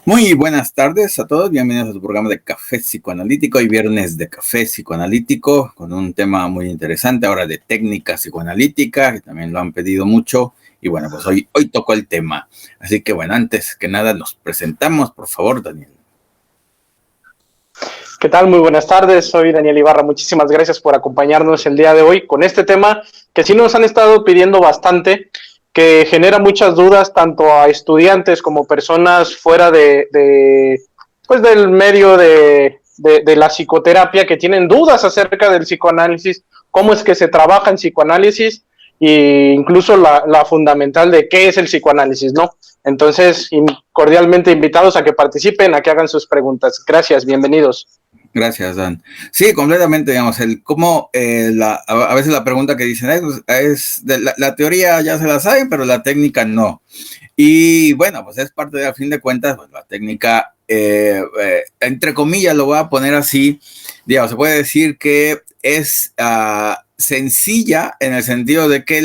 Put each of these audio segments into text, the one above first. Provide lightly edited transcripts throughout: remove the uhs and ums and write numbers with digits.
Muy buenas tardes a todos, bienvenidos a tu programa de Café Psicoanalítico. Hoy viernes de Café Psicoanalítico con un tema muy interesante ahora de técnica psicoanalítica, que también lo han pedido mucho. Y bueno, pues hoy tocó el tema. Así que bueno, antes que nada nos presentamos, por favor, Daniel. ¿Qué tal? Muy buenas tardes, soy Daniel Ibarra. Muchísimas gracias por acompañarnos el día de hoy con este tema que sí nos han estado pidiendo bastante, que genera muchas dudas tanto a estudiantes como personas fuera pues del medio de la psicoterapia, que tienen dudas acerca del psicoanálisis, cómo es que se trabaja en psicoanálisis e incluso la fundamental de qué es el psicoanálisis, ¿no? Entonces, cordialmente invitados a que participen, a que hagan sus preguntas. Gracias, bienvenidos. Gracias, Dan. Sí, completamente, digamos, a veces la pregunta que dicen es de la teoría ya se la saben, pero la técnica no. Y bueno, pues es parte de, a fin de cuentas, pues, la técnica, entre comillas, lo voy a poner así, digamos, se puede decir que es sencilla en el sentido de que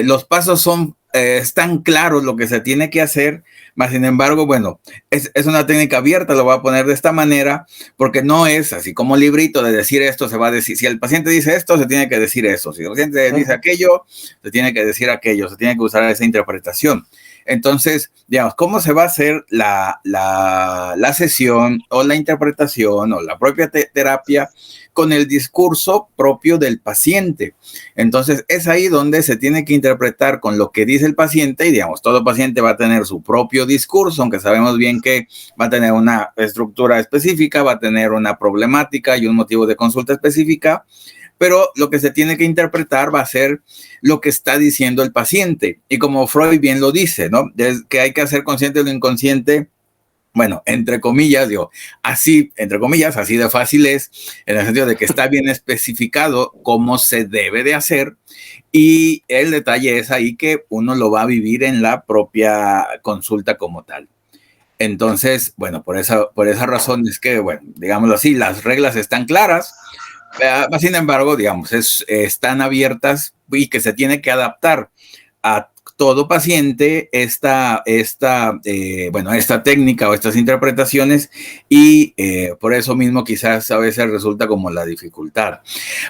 los pasos son, están claros lo que se tiene que hacer, más sin embargo, bueno, es una técnica abierta, lo voy a poner de esta manera, porque no es así como librito de decir esto, se va a decir, si el paciente dice esto, se tiene que decir eso, si el paciente dice aquello, se tiene que decir aquello, se tiene que usar esa interpretación. Entonces, digamos, ¿cómo se va a hacer la sesión o la interpretación o la propia terapia con el discurso propio del paciente? Entonces, es ahí donde se tiene que interpretar con lo que dice el paciente y, digamos, todo paciente va a tener su propio discurso, aunque sabemos bien que va a tener una estructura específica, va a tener una problemática y un motivo de consulta específica, pero lo que se tiene que interpretar va a ser lo que está diciendo el paciente. Y como Freud bien lo dice, ¿no? Es que hay que hacer consciente de lo inconsciente. Bueno, entre comillas, digo, así, entre comillas, así de fácil es, en el sentido de que está bien especificado cómo se debe de hacer, y el detalle es ahí que uno lo va a vivir en la propia consulta como tal. Entonces, bueno, por esa razón es que, bueno, digámoslo así, las reglas están claras, sin embargo, digamos, están abiertas y que se tiene que adaptar a todo paciente esta técnica o estas interpretaciones, y por eso mismo quizás a veces resulta como la dificultad.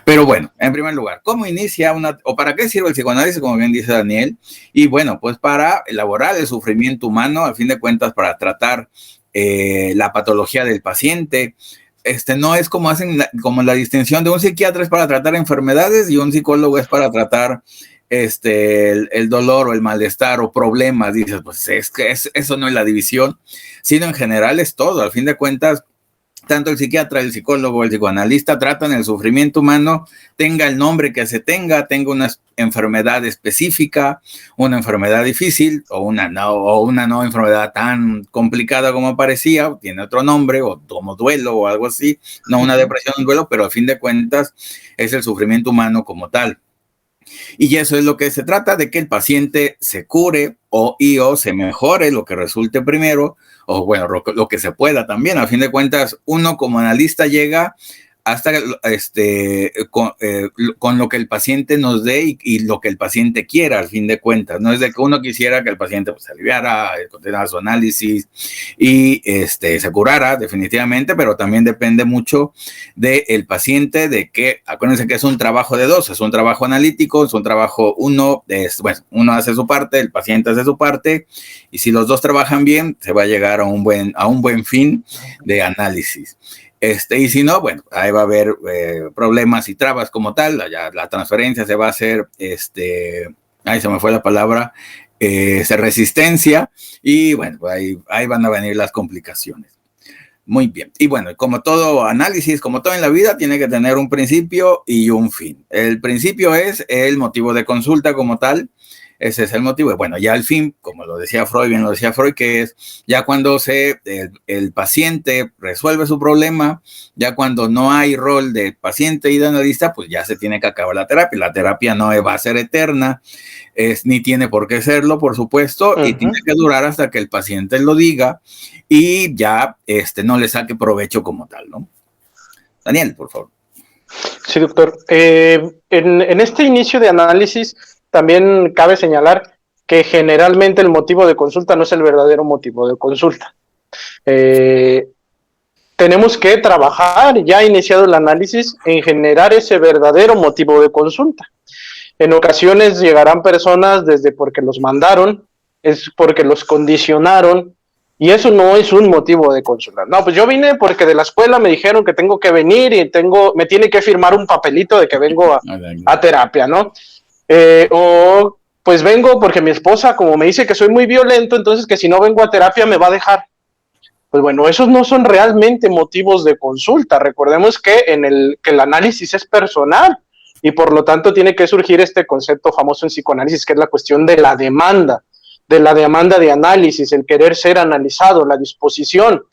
Pero bueno, en primer lugar, ¿cómo inicia o para qué sirve el psicoanálisis, como bien dice Daniel? Y bueno, pues para elaborar el sufrimiento humano, a fin de cuentas, para tratar la patología del paciente. No es como hacen como la distinción de un psiquiatra es para tratar enfermedades y un psicólogo es para tratar el dolor o el malestar o problemas. Dices, pues es que eso no es la división, sino en general es todo. Al fin de cuentas, tanto el psiquiatra, el psicólogo, el psicoanalista tratan el sufrimiento humano, tenga el nombre que se tenga una enfermedad específica, una enfermedad difícil o una no enfermedad tan complicada como parecía, tiene otro nombre, o como duelo o algo así, no una depresión, un duelo, pero a fin de cuentas es el sufrimiento humano como tal. Y eso es lo que se trata, de que el paciente se cure o se mejore, lo que resulte primero, o bueno, lo que se pueda también. A fin de cuentas, uno como analista llega hasta con lo que el paciente nos dé y lo que el paciente quiera, al fin de cuentas. No es de que uno quisiera que el paciente pues, se aliviara, continuara su análisis y se curara definitivamente, pero también depende mucho del paciente, de que, acuérdense que es un trabajo de dos, es un trabajo analítico, es un trabajo uno hace su parte, el paciente hace su parte, y si los dos trabajan bien, se va a llegar a un buen fin de análisis. Y si no, bueno, ahí va a haber problemas y trabas como tal, la transferencia se va a hacer, ahí se me fue la palabra, resistencia, y bueno, pues ahí van a venir las complicaciones. Muy bien. Y bueno, como todo análisis, como todo en la vida, tiene que tener un principio y un fin. El principio es el motivo de consulta como tal. Ese es el motivo. Y bueno, ya al fin, como lo decía Freud, bien lo decía Freud, que es ya cuando el paciente resuelve su problema, ya cuando no hay rol de paciente y de analista, pues ya se tiene que acabar la terapia. La terapia no va a ser eterna, ni tiene por qué serlo, por supuesto, y tiene que durar hasta que el paciente lo diga y ya no le saque provecho como tal, ¿no? Daniel, por favor. Sí, doctor. En este inicio de análisis también cabe señalar que generalmente el motivo de consulta no es el verdadero motivo de consulta. Tenemos que trabajar, ya iniciado el análisis, en generar ese verdadero motivo de consulta. En ocasiones llegarán personas desde porque los mandaron, es porque los condicionaron, y eso no es un motivo de consulta. No, pues yo vine porque de la escuela me dijeron que tengo que venir y me tiene que firmar un papelito de que vengo a terapia, ¿no? O pues vengo porque mi esposa, como me dice que soy muy violento, entonces que si no vengo a terapia me va a dejar. Pues bueno, esos no son realmente motivos de consulta. Recordemos que que el análisis es personal y por lo tanto tiene que surgir este concepto famoso en psicoanálisis, que es la cuestión de la demanda de análisis, el querer ser analizado, la disposición.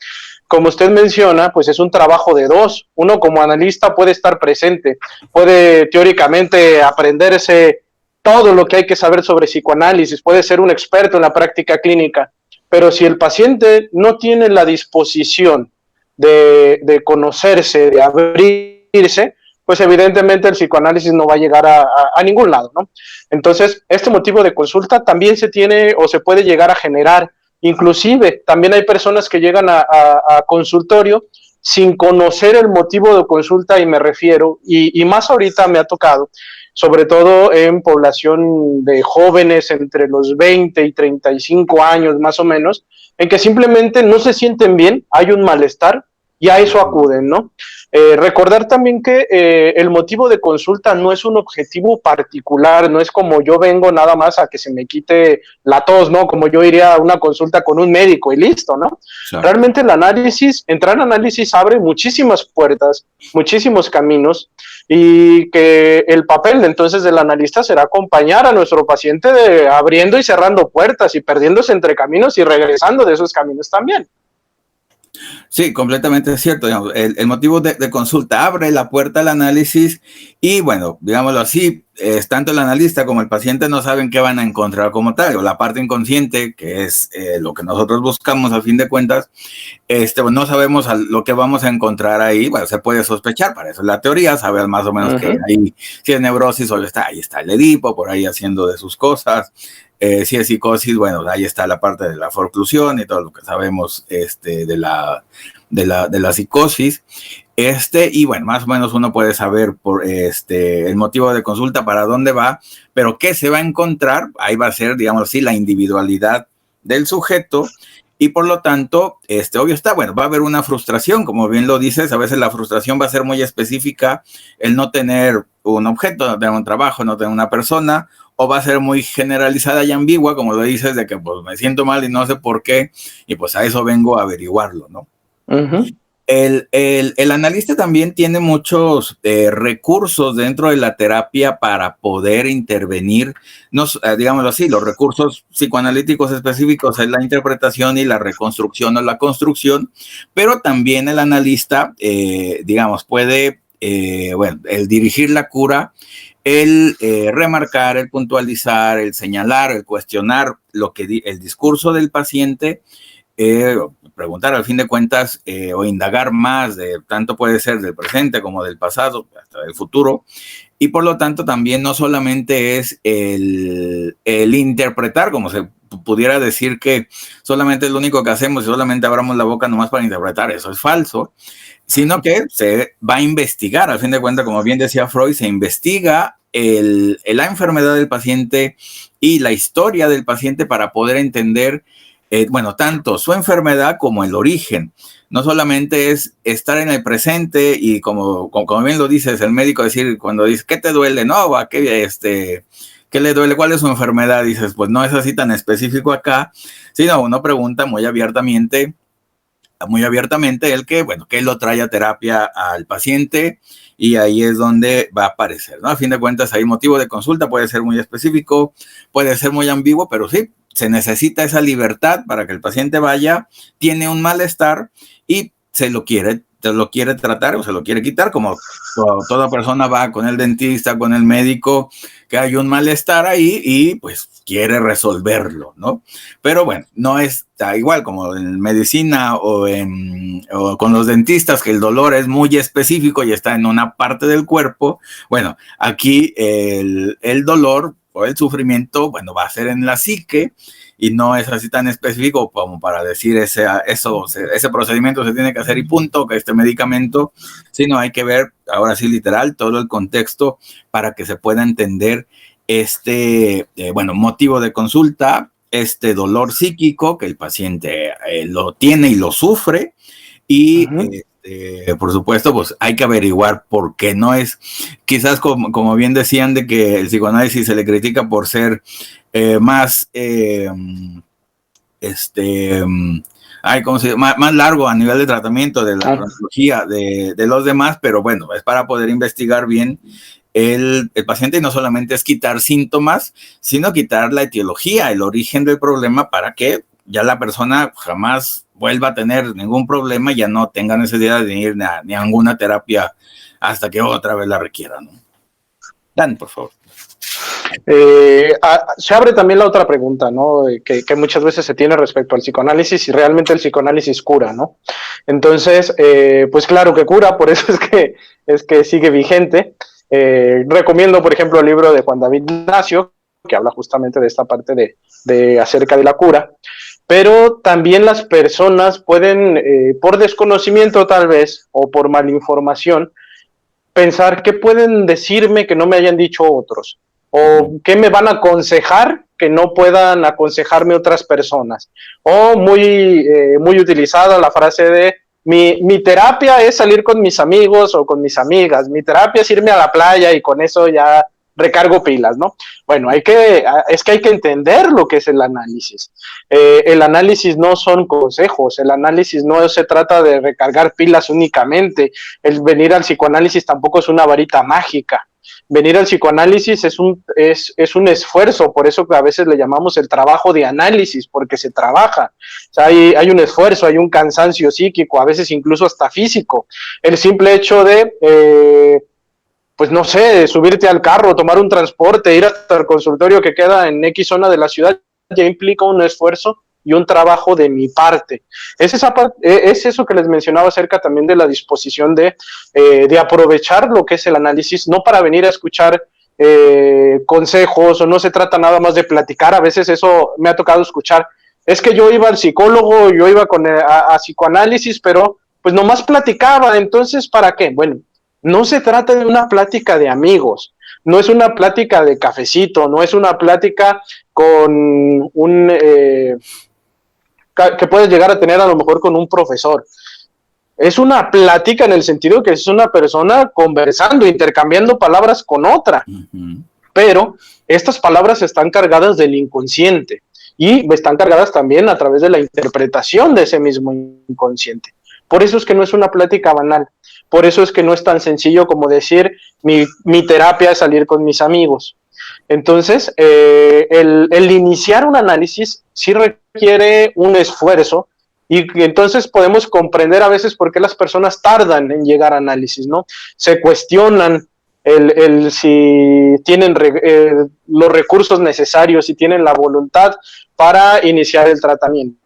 Como usted menciona, pues es un trabajo de dos. Uno como analista puede estar presente, puede teóricamente aprenderse todo lo que hay que saber sobre psicoanálisis, puede ser un experto en la práctica clínica, pero si el paciente no tiene la disposición de conocerse, de abrirse, pues evidentemente el psicoanálisis no va a llegar a ningún lado, ¿no? Entonces, este motivo de consulta también se tiene o se puede llegar a generar. Inclusive, también hay personas que llegan a consultorio sin conocer el motivo de consulta, y me refiero, y más ahorita me ha tocado, sobre todo en población de jóvenes entre los 20 y 35 años más o menos, en que simplemente no se sienten bien, hay un malestar y a eso acuden, ¿no? Recordar también que el motivo de consulta no es un objetivo particular, no es como yo vengo nada más a que se me quite la tos, ¿no? Como yo iría a una consulta con un médico y listo, ¿no? Claro. Realmente el análisis, entrar en análisis abre muchísimas puertas, muchísimos caminos, y que el papel entonces del analista será acompañar a nuestro paciente abriendo y cerrando puertas y perdiéndose entre caminos y regresando de esos caminos también. Sí, completamente cierto. Digamos, el motivo de consulta abre la puerta al análisis y, bueno, digámoslo así, tanto el analista como el paciente no saben qué van a encontrar como tal, o la parte inconsciente, que es lo que nosotros buscamos a fin de cuentas, no sabemos lo que vamos a encontrar ahí. Bueno, se puede sospechar, para eso es la teoría, saber más o menos que ahí, si es neurosis, solo ahí está el Edipo, por ahí haciendo de sus cosas. Si es psicosis, bueno, ahí está la parte de la forclusión y todo lo que sabemos de la psicosis. Y bueno, más o menos uno puede saber por el motivo de consulta para dónde va, pero qué se va a encontrar, ahí va a ser, digamos así, la individualidad del sujeto. Y por lo tanto, obvio está, bueno, va a haber una frustración, como bien lo dices, a veces la frustración va a ser muy específica, el no tener un objeto, no tener un trabajo, no tener una persona, o va a ser muy generalizada y ambigua, como lo dices, de que pues me siento mal y no sé por qué, y pues a eso vengo a averiguarlo, ¿no? Uh-huh. El analista también tiene muchos recursos dentro de la terapia para poder intervenir, digámoslo así, los recursos psicoanalíticos específicos es la interpretación y la reconstrucción o la construcción, pero también el analista, digamos, puede, el dirigir la cura, el remarcar, el puntualizar, el señalar, el cuestionar el discurso del paciente, preguntar al fin de cuentas o indagar más tanto puede ser del presente como del pasado hasta del futuro, y por lo tanto también no solamente es el interpretar, como se pudiera decir que solamente es lo único que hacemos y solamente abramos la boca nomás para interpretar, eso es falso, sino que se va a investigar, al fin de cuentas, como bien decía Freud, se investiga la enfermedad del paciente y la historia del paciente para poder entender tanto su enfermedad como el origen. No solamente es estar en el presente y como bien lo dices, el médico decir, cuando dice, ¿qué te duele? No, ¿qué le duele? ¿Cuál es su enfermedad? Dices, pues no es así tan específico acá, sino uno pregunta muy abiertamente el que lo trae a terapia al paciente, y ahí es donde va a aparecer, ¿no? A fin de cuentas, hay motivo de consulta, puede ser muy específico, puede ser muy ambiguo, pero sí, se necesita esa libertad para que el paciente vaya, tiene un malestar y se lo quiere tratar o se lo quiere quitar, como toda persona va con el dentista, con el médico, que hay un malestar ahí y pues quiere resolverlo, ¿no? Pero bueno, no está igual como en medicina o con los dentistas, que el dolor es muy específico y está en una parte del cuerpo. Bueno, aquí el dolor o el sufrimiento, bueno, va a ser en la psique y no es así tan específico como para decir ese procedimiento se tiene que hacer y punto, que este medicamento, sino hay que ver, ahora sí literal, todo el contexto para que se pueda entender motivo de consulta, este dolor psíquico que el paciente lo tiene y lo sufre y por supuesto, pues hay que averiguar por qué. No es, quizás como bien decían, de que el psicoanálisis se le critica por ser más más largo a nivel de tratamiento de la cronología de los demás, pero bueno, es para poder investigar bien el paciente, y no solamente es quitar síntomas, sino quitar la etiología, el origen del problema, para que ya la persona jamás vuelva a tener ningún problema y ya no tenga necesidad de ir ni a ninguna terapia hasta que otra vez la requiera, ¿no? Dan, por favor. Se abre también la otra pregunta, ¿no? Que muchas veces se tiene respecto al psicoanálisis, y realmente el psicoanálisis cura, ¿no? Entonces, pues claro que cura, por eso es que sigue vigente. Recomiendo, por ejemplo, el libro de Juan David Ignacio, que habla justamente de esta parte de acerca de la cura. Pero también las personas pueden, por desconocimiento tal vez, o por malinformación, pensar qué pueden decirme que no me hayan dicho otros, o qué me van a aconsejar que no puedan aconsejarme otras personas. O muy utilizada la frase de mi terapia es salir con mis amigos o con mis amigas, mi terapia es irme a la playa y con eso ya recargo pilas, ¿no? Bueno, es que hay que entender lo que es el análisis. El análisis no son consejos, el análisis no se trata de recargar pilas únicamente, el venir al psicoanálisis tampoco es una varita mágica. Venir al psicoanálisis es un esfuerzo, por eso que a veces le llamamos el trabajo de análisis, porque se trabaja. O sea, hay un esfuerzo, hay un cansancio psíquico, a veces incluso hasta físico. El simple hecho de pues no sé, subirte al carro, tomar un transporte, ir hasta el consultorio que queda en X zona de la ciudad, ya implica un esfuerzo y un trabajo de mi parte. Es eso que les mencionaba acerca también de la disposición de aprovechar lo que es el análisis, no para venir a escuchar consejos, o no se trata nada más de platicar. A veces eso me ha tocado escuchar, es que yo iba al psicólogo, yo iba a psicoanálisis, pero pues nomás platicaba, entonces ¿para qué? Bueno, no se trata de una plática de amigos, no es una plática de cafecito, no es una plática con que puedes llegar a tener a lo mejor con un profesor. Es una plática en el sentido que es una persona conversando, intercambiando palabras con otra. Pero estas palabras están cargadas del inconsciente y están cargadas también a través de la interpretación de ese mismo inconsciente. Por eso es que no es una plática banal. Por eso es que no es tan sencillo como decir mi terapia es salir con mis amigos. Entonces, el iniciar un análisis sí requiere un esfuerzo, y entonces podemos comprender a veces por qué las personas tardan en llegar a análisis, ¿no? Se cuestionan si tienen los recursos necesarios, si tienen la voluntad para iniciar el tratamiento.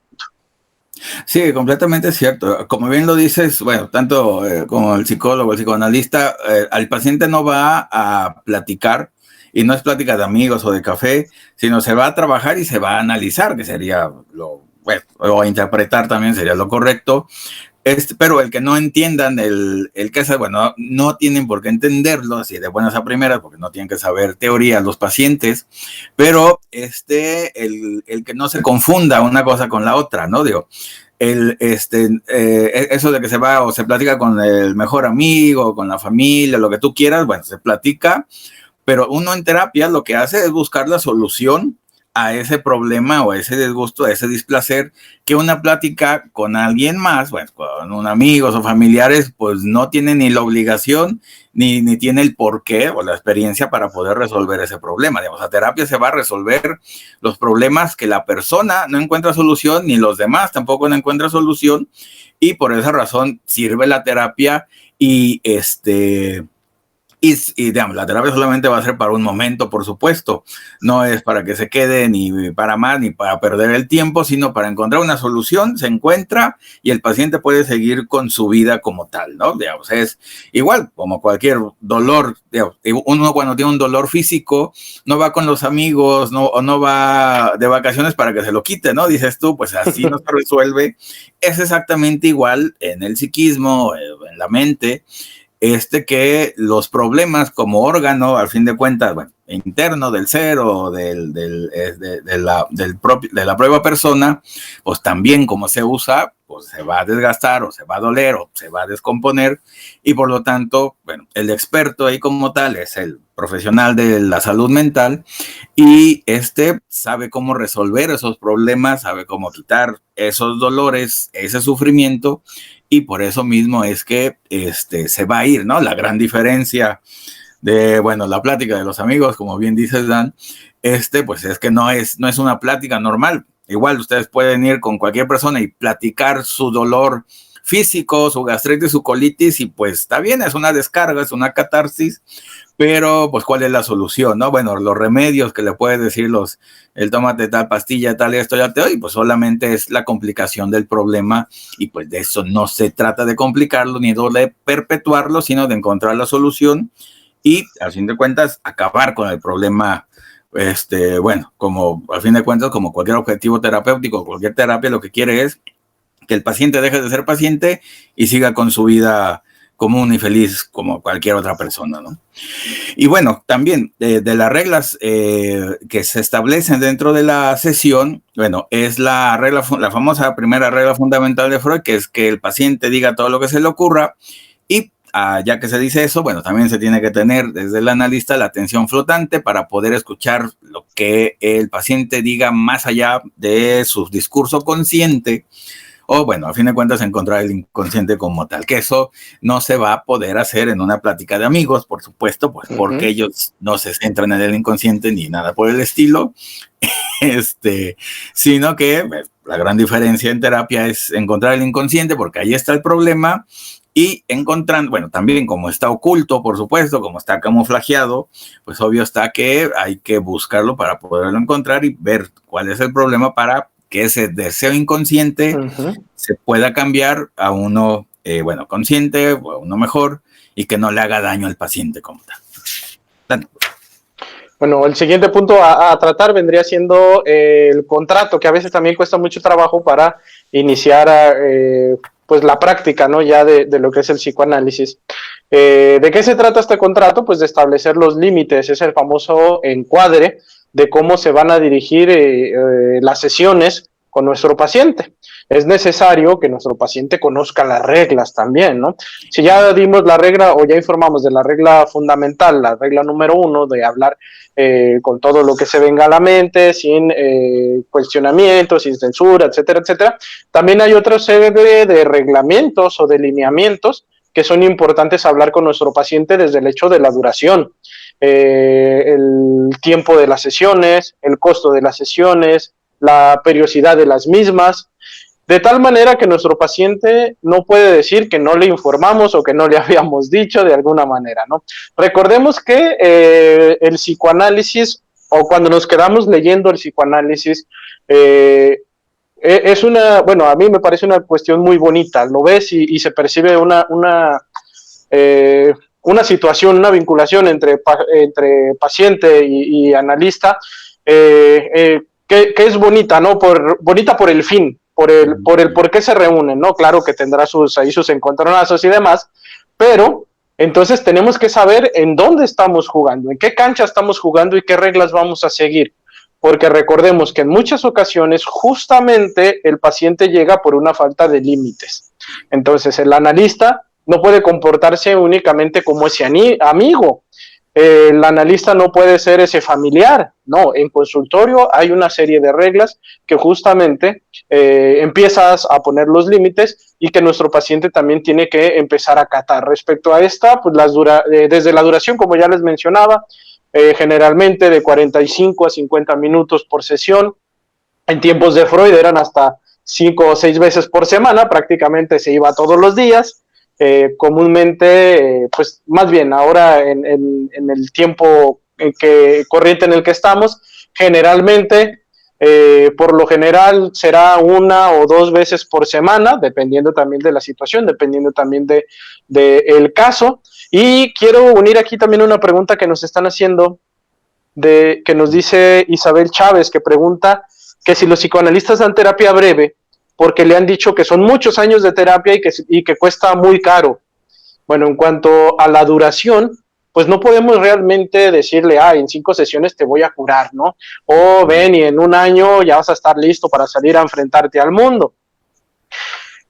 Sí, completamente cierto. Como bien lo dices, bueno, tanto como el psicólogo, el psicoanalista, al paciente no va a platicar, y no es plática de amigos o de café, sino se va a trabajar y se va a analizar, que sería o a interpretar también sería lo correcto. Pero el que no entiendan el que es, bueno, no tienen por qué entenderlo así de buenas a primeras, porque no tienen que saber teoría los pacientes, pero el que no se confunda una cosa con la otra, ¿no? Digo, eso de que se va o se platica con el mejor amigo, con la familia, lo que tú quieras, bueno, se platica, pero uno en terapia lo que hace es buscar la solución a ese problema o a ese disgusto, a ese displacer, que una plática con alguien más, bueno, con un amigos o familiares, pues no tiene ni la obligación ni tiene el porqué o la experiencia para poder resolver ese problema. Digamos, la terapia se va a resolver los problemas que la persona no encuentra solución, ni los demás tampoco no encuentran solución, y por esa razón sirve la terapia. Y Y digamos, la terapia solamente va a ser para un momento, por supuesto. No es para que se quede ni para más ni para perder el tiempo, sino para encontrar una solución, se encuentra y el paciente puede seguir con su vida como tal, ¿no? Digamos, es igual como cualquier dolor. Digamos, uno cuando tiene un dolor físico no va con los amigos, no, o no va de vacaciones para que se lo quite, ¿no? Dices tú, pues así no se resuelve. Es exactamente igual en el psiquismo, en la mente, que los problemas como órgano, al fin de cuentas, bueno, interno del ser o de la propia persona, pues también como se usa, pues se va a desgastar o se va a doler o se va a descomponer, y por lo tanto, bueno, el experto ahí como tal es el profesional de la salud mental, y sabe cómo resolver esos problemas, sabe cómo quitar esos dolores, ese sufrimiento, y por eso mismo es que se va a ir, ¿no? La gran diferencia de, bueno, la plática de los amigos, como bien dices, Dan, pues es que no es una plática normal. Igual ustedes pueden ir con cualquier persona y platicar su dolor físico, su gastritis, su colitis, y pues está bien, es una descarga, es una catarsis, pero pues ¿cuál es la solución, no? Bueno, los remedios que le puedes decir el tómate tal pastilla, tal esto, ya te doy, pues solamente es la complicación del problema, y pues de eso no se trata de complicarlo ni de perpetuarlo, sino de encontrar la solución y, al fin de cuentas, acabar con el problema. Bueno, como al fin de cuentas, como cualquier objetivo terapéutico, cualquier terapia lo que quiere es que el paciente deje de ser paciente y siga con su vida común y feliz como cualquier otra persona, ¿no? Y bueno, también de las reglas que se establecen dentro de la sesión, bueno, es la famosa primera regla fundamental de Freud, que es que el paciente diga todo lo que se le ocurra, y ya que se dice eso, bueno, también se tiene que tener desde el analista la atención flotante para poder escuchar lo que el paciente diga más allá de su discurso consciente, o bueno, a fin de cuentas encontrar el inconsciente como tal, que eso no se va a poder hacer en una plática de amigos, por supuesto, pues porque ellos no se centran en el inconsciente ni nada por el estilo, sino que la gran diferencia en terapia es encontrar el inconsciente, porque ahí está el problema, y encontrando, bueno, también como está oculto, por supuesto, como está camuflajeado, pues obvio está que hay que buscarlo para poderlo encontrar y ver cuál es el problema para que ese deseo inconsciente se pueda cambiar a uno, bueno, consciente, o a uno mejor, y que no le haga daño al paciente como tal. Bueno, el siguiente punto a tratar vendría siendo el contrato, que a veces también cuesta mucho trabajo para iniciar pues la práctica, ¿no? Ya de lo que es el psicoanálisis. ¿De qué se trata este contrato? Pues de establecer los límites, es el famoso encuadre de cómo se van a dirigir las sesiones con nuestro paciente. Es necesario que nuestro paciente conozca las reglas también, ¿no? Si ya dimos la regla o ya informamos de la regla fundamental, la regla número 1, de hablar con todo lo que se venga a la mente, sin cuestionamientos, sin censura, etcétera, etcétera. También hay otra serie de reglamentos o de lineamientos que son importantes hablar con nuestro paciente desde el hecho de la duración, el tiempo de las sesiones, el costo de las sesiones, la periodicidad de las mismas, de tal manera que nuestro paciente no puede decir que no le informamos o que no le habíamos dicho de alguna manera, ¿no? Recordemos que el psicoanálisis, o cuando nos quedamos leyendo el psicoanálisis, es bueno, a mí me parece una cuestión muy bonita, lo ves y se percibe una situación, una vinculación entre paciente y analista, que es bonita, ¿no? Bonita por el fin, por el por qué se reúnen, ¿no? Claro que tendrá ahí sus encontronazos y demás, pero entonces tenemos que saber en dónde estamos jugando, en qué cancha estamos jugando y qué reglas vamos a seguir, porque recordemos que en muchas ocasiones justamente el paciente llega por una falta de límites. Entonces el analista no puede comportarse únicamente como ese amigo. El analista no puede ser ese familiar, no, en consultorio hay una serie de reglas que justamente empiezas a poner los límites y que nuestro paciente también tiene que empezar a acatar. Respecto a esta, pues desde la duración, como ya les mencionaba, generalmente de 45 a 50 minutos por sesión. En tiempos de Freud eran hasta 5 o 6 veces por semana, prácticamente se iba todos los días. comúnmente, pues más bien ahora en el tiempo corriente en el que estamos, generalmente, por lo general será 1 o 2 veces por semana, dependiendo también de la situación, dependiendo también de el caso. Y quiero unir aquí también una pregunta que nos están haciendo, que nos dice Isabel Chávez, que pregunta que si los psicoanalistas dan terapia breve, porque le han dicho que son muchos años de terapia y que cuesta muy caro. Bueno, en cuanto a la duración, pues no podemos realmente decirle, en 5 sesiones te voy a curar, ¿no? O ven y en 1 año ya vas a estar listo para salir a enfrentarte al mundo.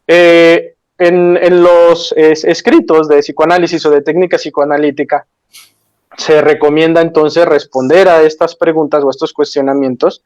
En los escritos de psicoanálisis o de técnica psicoanalítica, se recomienda entonces responder a estas preguntas o estos cuestionamientos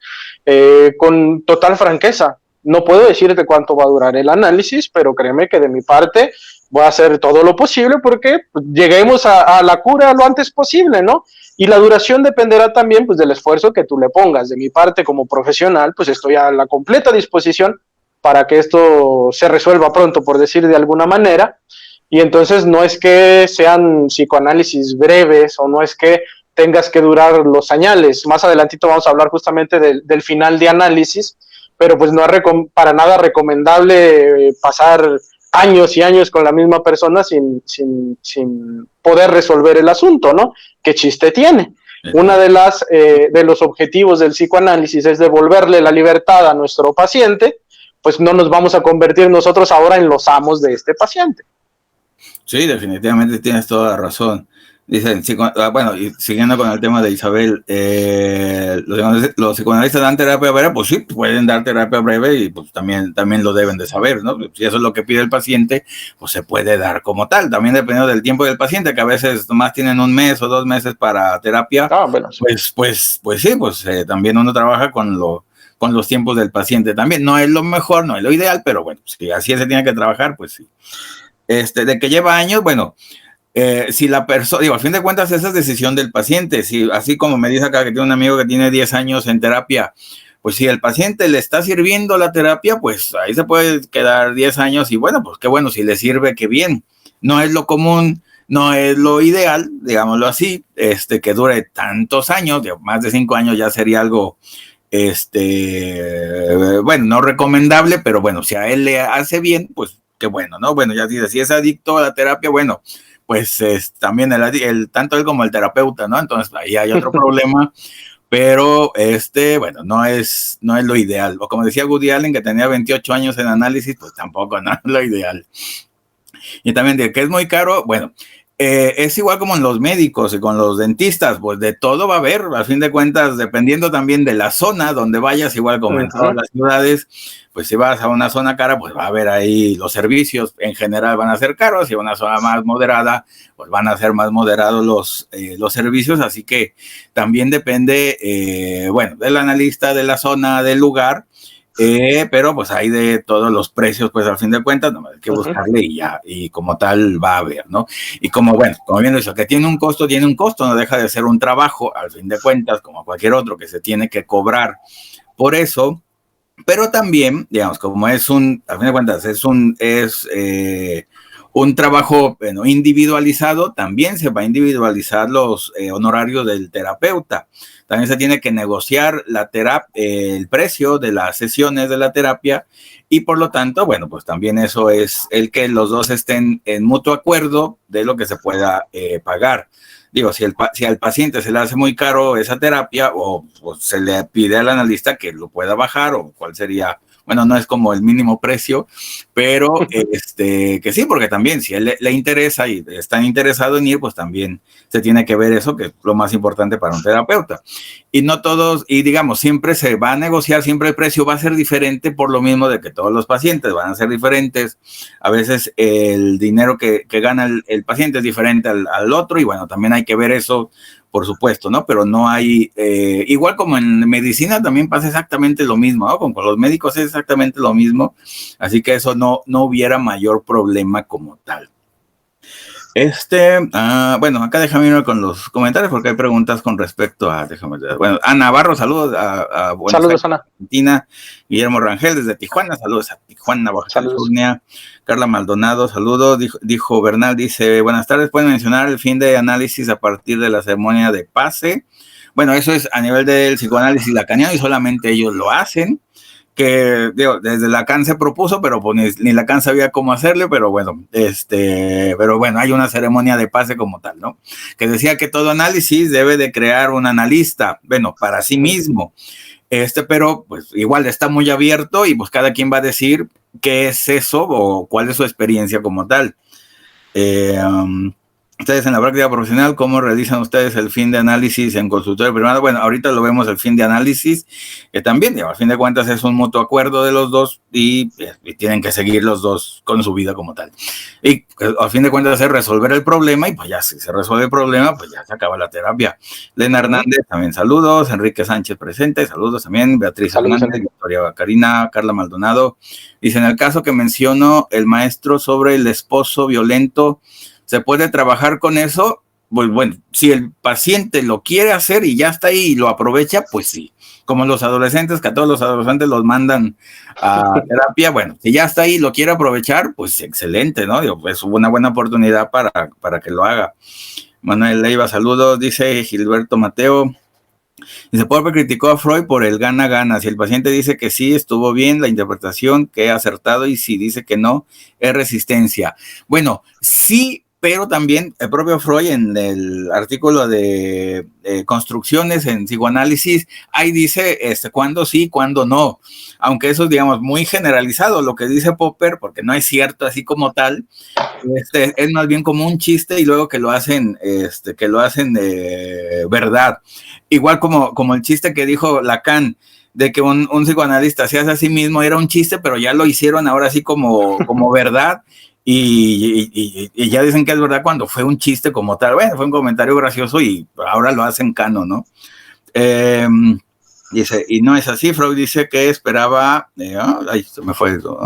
con total franqueza. No puedo decirte cuánto va a durar el análisis, pero créeme que de mi parte voy a hacer todo lo posible porque lleguemos a la cura lo antes posible, ¿no? Y la duración dependerá también pues, del esfuerzo que tú le pongas. De mi parte como profesional, pues estoy a la completa disposición para que esto se resuelva pronto, por decir de alguna manera. Y entonces no es que sean psicoanálisis breves o no es que tengas que durar los añales. Más adelantito vamos a hablar justamente del final de análisis, pero pues no es para nada recomendable pasar años y años con la misma persona sin poder resolver el asunto, ¿no? ¿Qué chiste tiene? Una de los objetivos del psicoanálisis es devolverle la libertad a nuestro paciente, pues no nos vamos a convertir nosotros ahora en los amos de este paciente. Sí, definitivamente tienes toda la razón. Dicen, bueno, y siguiendo con el tema de Isabel, los psicoanalistas dan terapia breve, pues sí, pueden dar terapia breve y pues también lo deben de saber, ¿no? Si eso es lo que pide el paciente, pues se puede dar como tal, también dependiendo del tiempo del paciente, que a veces nomás tienen 1 mes o 2 meses para terapia, bueno, sí. pues sí, también uno trabaja con los tiempos del paciente también. No es lo mejor, no es lo ideal, pero bueno, si así se tiene que trabajar, pues sí. De que lleva años, bueno, si la persona, digo, a fin de cuentas esa es decisión del paciente, si así como me dice acá que tiene un amigo que tiene 10 años en terapia, pues si el paciente le está sirviendo la terapia, pues ahí se puede quedar 10 años y bueno, pues qué bueno, si le sirve, qué bien. No es lo común, no es lo ideal, digámoslo así, que dure tantos años, más de 5 años ya sería algo, bueno, no recomendable, pero bueno, si a él le hace bien, pues qué bueno, ¿no? Bueno, ya dice, si es adicto a la terapia, bueno, pues también tanto él como el terapeuta, ¿no? Entonces ahí hay otro problema, pero bueno, no es lo ideal. O como decía Woody Allen, que tenía 28 años en análisis, pues tampoco no es lo ideal. Y también de que es muy caro, bueno, es igual como en los médicos y con los dentistas, pues de todo va a haber, a fin de cuentas, dependiendo también de la zona donde vayas, igual como en todas las ciudades, pues si vas a una zona cara, pues va a haber ahí los servicios, en general van a ser caros, y una zona más moderada, pues van a ser más moderados los servicios, así que también depende, bueno, del analista, de la zona, del lugar, pero pues hay de todos los precios, pues al fin de cuentas, no hay que buscarle y ya, y como tal va a haber, ¿no? Y como, bueno, como bien dicho, que tiene un costo, no deja de ser un trabajo, al fin de cuentas, como cualquier otro que se tiene que cobrar por eso, pero también, digamos, como es al fin de cuentas, es un trabajo, bueno, individualizado, también se va a individualizar los honorarios del terapeuta. También se tiene que negociar el precio de las sesiones de la terapia y por lo tanto, bueno, pues también eso es el que los dos estén en mutuo acuerdo de lo que se pueda pagar. Digo, si al paciente se le hace muy caro esa terapia o se le pide al analista que lo pueda bajar o cuál sería, bueno, no es como el mínimo precio, pero que sí, porque también si a él le interesa y están interesado en ir, pues también se tiene que ver eso, que es lo más importante para un terapeuta. Y no todos, y digamos, siempre se va a negociar, siempre el precio va a ser diferente por lo mismo de que todos los pacientes van a ser diferentes. A veces el dinero que gana el paciente es diferente al otro y bueno, también hay que ver eso, por supuesto, ¿no? Pero no hay, igual como en medicina también pasa exactamente lo mismo, ¿no? Con los médicos es exactamente lo mismo, así que eso no hubiera mayor problema como tal. Bueno, acá déjame ir con los comentarios porque hay preguntas con respecto a, bueno, a Navarro, saludos a Buenos Saludos, Aires, Ana. Argentina. Guillermo Rangel desde Tijuana, saludos a Tijuana, Baja Saludos. California. Carla Maldonado, saludos. Dijo Bernal, dice, buenas tardes, ¿pueden mencionar el fin de análisis a partir de la ceremonia de pase? Bueno, eso es a nivel del psicoanálisis lacaniano y solamente ellos lo hacen. Que digo, desde Lacan se propuso, pero pues ni Lacan sabía cómo hacerle, pero bueno, hay una ceremonia de pase como tal, ¿no? Que decía que todo análisis debe de crear un analista, bueno, para sí mismo, pero pues igual está muy abierto y pues cada quien va a decir qué es eso o cuál es su experiencia como tal. Ustedes en la práctica profesional, ¿cómo realizan ustedes el fin de análisis en consultorio privado? Bueno, ahorita lo vemos el fin de análisis, que también, digamos, a fin de cuentas es un mutuo acuerdo de los dos y tienen que seguir los dos con su vida como tal. Y a fin de cuentas es resolver el problema y pues ya si se resuelve el problema, pues ya se acaba la terapia. Lena Hernández, también saludos. Enrique Sánchez presente, saludos también. Beatriz Saludos, Hernández, Victoria Karina, Carla Maldonado. Dice, en el caso que menciono, el maestro sobre el esposo violento, ¿se puede trabajar con eso? Pues bueno, si el paciente lo quiere hacer y ya está ahí y lo aprovecha, pues sí. Como los adolescentes, que a todos los adolescentes los mandan a terapia, bueno, si ya está ahí y lo quiere aprovechar, pues excelente, ¿no? Digo, es una buena oportunidad para que lo haga. Manuel Leiva, saludos, dice Gilberto Mateo. Dice, Popper criticó a Freud por el gana-gana. Si el paciente dice que sí, estuvo bien la interpretación, que ha acertado, y si dice que no, es resistencia. Bueno, sí, pero también el propio Freud en el artículo de construcciones en psicoanálisis, ahí dice cuándo sí, cuándo no. Aunque eso es, digamos, muy generalizado lo que dice Popper, porque no es cierto así como tal. Es más bien como un chiste y luego que lo hacen verdad. Igual como el chiste que dijo Lacan, de que un psicoanalista se hace a sí mismo, era un chiste, pero ya lo hicieron ahora sí como verdad, y ya dicen que es verdad cuando fue un chiste como tal. Bueno, fue un comentario gracioso y ahora lo hacen canon, ¿no? Dice, y no es así. Freud dice que esperaba, ahí se me fue eso.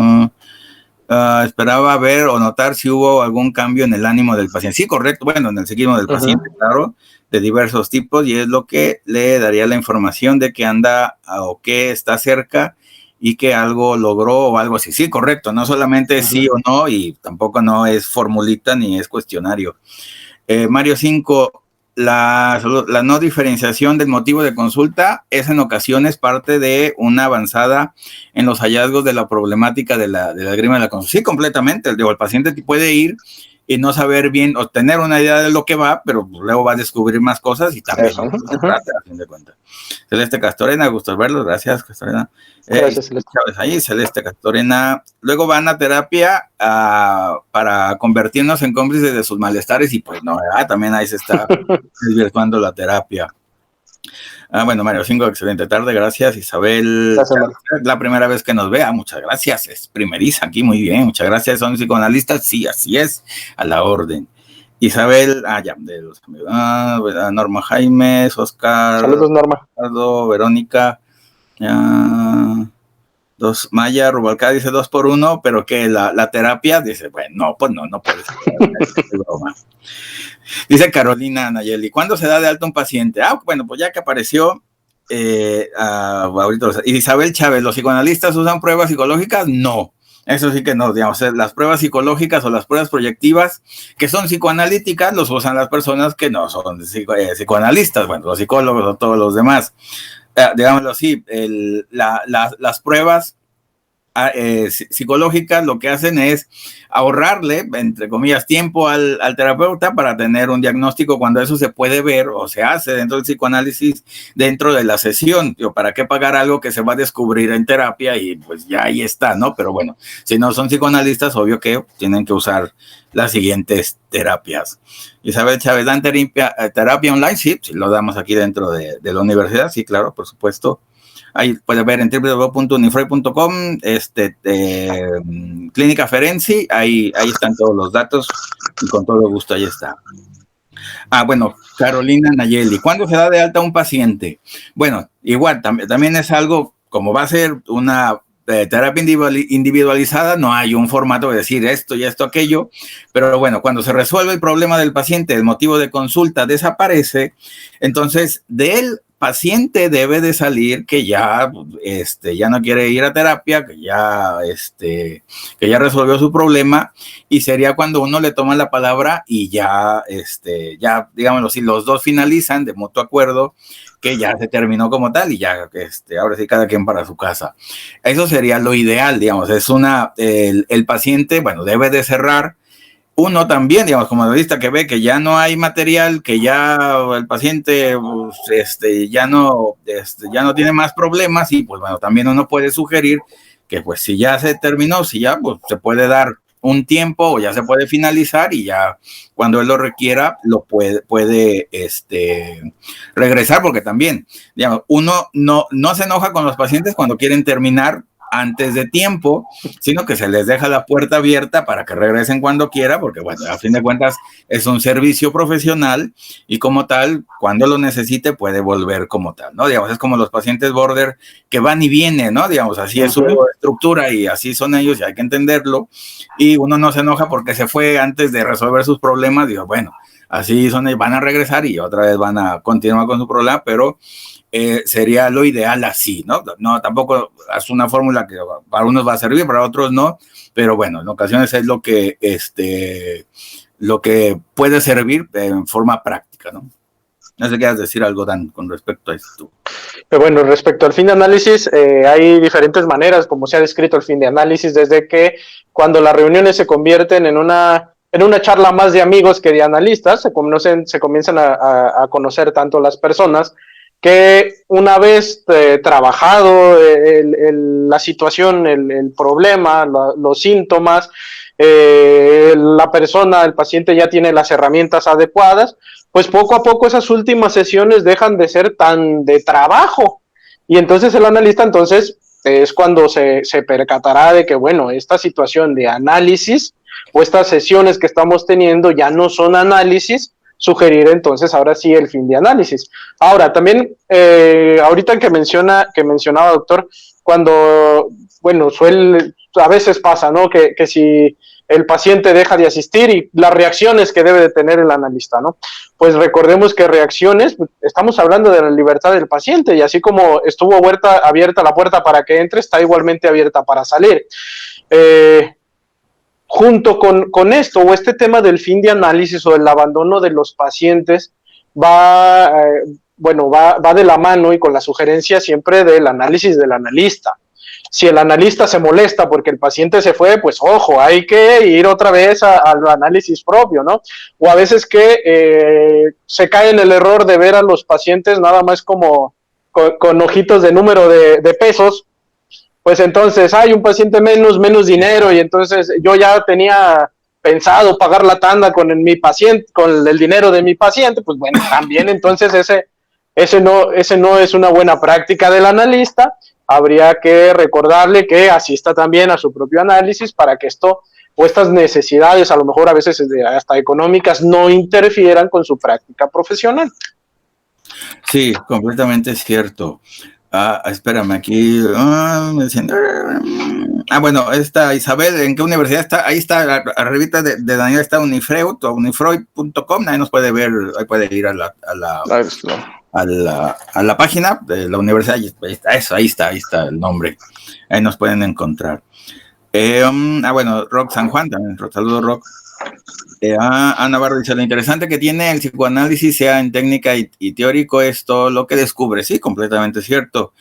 Esperaba ver o notar si hubo algún cambio en el ánimo del paciente. Sí, correcto. Bueno, en el psiquismo del paciente, claro, de diversos tipos, y es lo que le daría la información de que anda o que está cerca y que algo logró o algo así. Sí, correcto. No solamente sí o no, y tampoco no es formulita ni es cuestionario. Mario 5, la no diferenciación del motivo de consulta es en ocasiones parte de una avanzada en los hallazgos de la problemática de la grima de la consulta. Sí, completamente. El paciente puede ir y no saber bien o tener una idea de lo que va, pero luego va a descubrir más cosas y también se trata, a fin de cuentas. Celeste Castorena, gusto verlos, gracias, Castorena. Gracias, Celeste. Ahí, Celeste Castorena. Luego van a terapia para convertirnos en cómplices de sus malestares y pues no, también ahí se está desvirtuando la terapia. Bueno, Mario 5, excelente tarde, gracias. Isabel, gracias, la primera vez que nos vea, muchas gracias, es primeriza aquí, muy bien, muchas gracias. ¿Son psicoanalistas? Sí, así es, a la orden. Isabel, de los amigos, Norma Jaimes, Oscar, saludos, Norma, Ricardo, Verónica, Maya Rubalcaba dice 2 por 1, pero que la terapia, dice, bueno, no, pues no puede ser broma. Dice Carolina Nayeli, ¿cuándo se da de alta un paciente? Bueno, pues ya que apareció, ahorita, Isabel Chávez, ¿los psicoanalistas usan pruebas psicológicas? No, eso sí que no, digamos, las pruebas psicológicas o las pruebas proyectivas que son psicoanalíticas los usan las personas que no son psicoanalistas, bueno, los psicólogos o todos los demás. Digámoslo así, las pruebas psicológicas lo que hacen es ahorrarle, entre comillas, tiempo al terapeuta para tener un diagnóstico cuando eso se puede ver o se hace dentro del psicoanálisis, dentro de la sesión. ¿Para qué pagar algo que se va a descubrir en terapia? Y pues ya ahí está, ¿no? Pero bueno, si no son psicoanalistas, obvio que tienen que usar las siguientes terapias. Isabel Chávez, ¿dan terapia online? Sí, lo damos aquí dentro de la universidad, sí, claro, por supuesto. Ahí puede ver en www.unifrey.com, Clínica Ferenci, ahí están todos los datos y con todo gusto ahí está. Bueno, Carolina Nayeli, ¿cuándo se da de alta un paciente? Bueno, igual, también es algo, como va a ser una terapia individualizada, no hay un formato de decir esto y esto, aquello, pero bueno, cuando se resuelve el problema del paciente, el motivo de consulta desaparece, entonces del paciente debe de salir que ya, ya no quiere ir a terapia, que ya resolvió su problema, y sería cuando uno le toma la palabra y ya, digámoslo así, los dos finalizan de mutuo acuerdo que ya se terminó como tal y ya, ahora sí cada quien para su casa. Eso sería lo ideal, digamos, el paciente, bueno, debe de cerrar. Uno también, digamos, como analista que ve que ya no hay material, que ya el paciente pues, ya no tiene más problemas, y pues bueno, también uno puede sugerir que pues si ya se terminó, si ya pues se puede dar un tiempo o ya se puede finalizar, y ya cuando él lo requiera lo puede regresar, porque también, digamos, uno no se enoja con los pacientes cuando quieren terminar antes de tiempo, sino que se les deja la puerta abierta para que regresen cuando quiera, porque bueno, a fin de cuentas es un servicio profesional y como tal, cuando lo necesite puede volver como tal, ¿no? Digamos, es como los pacientes border que van y vienen, ¿no? Digamos, así es su estructura y así son ellos y hay que entenderlo, y uno no se enoja porque se fue antes de resolver sus problemas, digo, bueno, así son, van a regresar y otra vez van a continuar con su problema, pero sería lo ideal así, ¿no? No, tampoco es una fórmula que para unos va a servir, para otros no, pero bueno, en ocasiones es lo que puede servir en forma práctica, ¿no? No sé si quieres decir algo, Dan, con respecto a esto. Bueno, respecto al fin de análisis, hay diferentes maneras como se ha descrito el fin de análisis, desde que cuando las reuniones se convierten en una charla más de amigos que de analistas, se comienzan a conocer tanto las personas, que una vez trabajado la situación, el problema, los síntomas, la persona, el paciente ya tiene las herramientas adecuadas, pues poco a poco esas últimas sesiones dejan de ser tan de trabajo. Y entonces el analista es cuando se percatará de que, bueno, esta situación de análisis o estas sesiones que estamos teniendo ya no son análisis, sugerir entonces ahora sí el fin de análisis. Ahora, también, ahorita que mencionaba, doctor, cuando, bueno, a veces pasa, ¿no? Que si el paciente deja de asistir y las reacciones que debe de tener el analista, ¿no? Pues recordemos que reacciones, estamos hablando de la libertad del paciente, y así como estuvo abierta la puerta para que entre, está igualmente abierta para salir. Junto con esto, o este tema del fin de análisis o del abandono de los pacientes, va de la mano y con la sugerencia siempre del análisis del analista. Si el analista se molesta porque el paciente se fue, pues ojo, hay que ir otra vez al análisis propio, ¿no? O a veces que se cae en el error de ver a los pacientes nada más como con ojitos de número de pesos. Pues entonces hay un paciente menos dinero, y entonces yo ya tenía pensado pagar la tanda con mi paciente, con el dinero de mi paciente, pues bueno, también entonces ese no es una buena práctica del analista. Habría que recordarle que asista también a su propio análisis para que esto o estas necesidades, a lo mejor a veces hasta económicas, no interfieran con su práctica profesional. Sí, completamente cierto. Espérame, aquí. Bueno, esta Isabel, ¿en qué universidad está? Ahí está, arribita de Daniel está Unifreud o unifreud.com, ahí nos puede ver, ahí puede ir a la página de la universidad, ahí está el nombre, ahí nos pueden encontrar. Bueno, Rock San Juan también, saludos Rock. Ana Barro dice, lo interesante que tiene el psicoanálisis, sea en técnica y teórico, es todo lo que descubre. Sí, completamente cierto.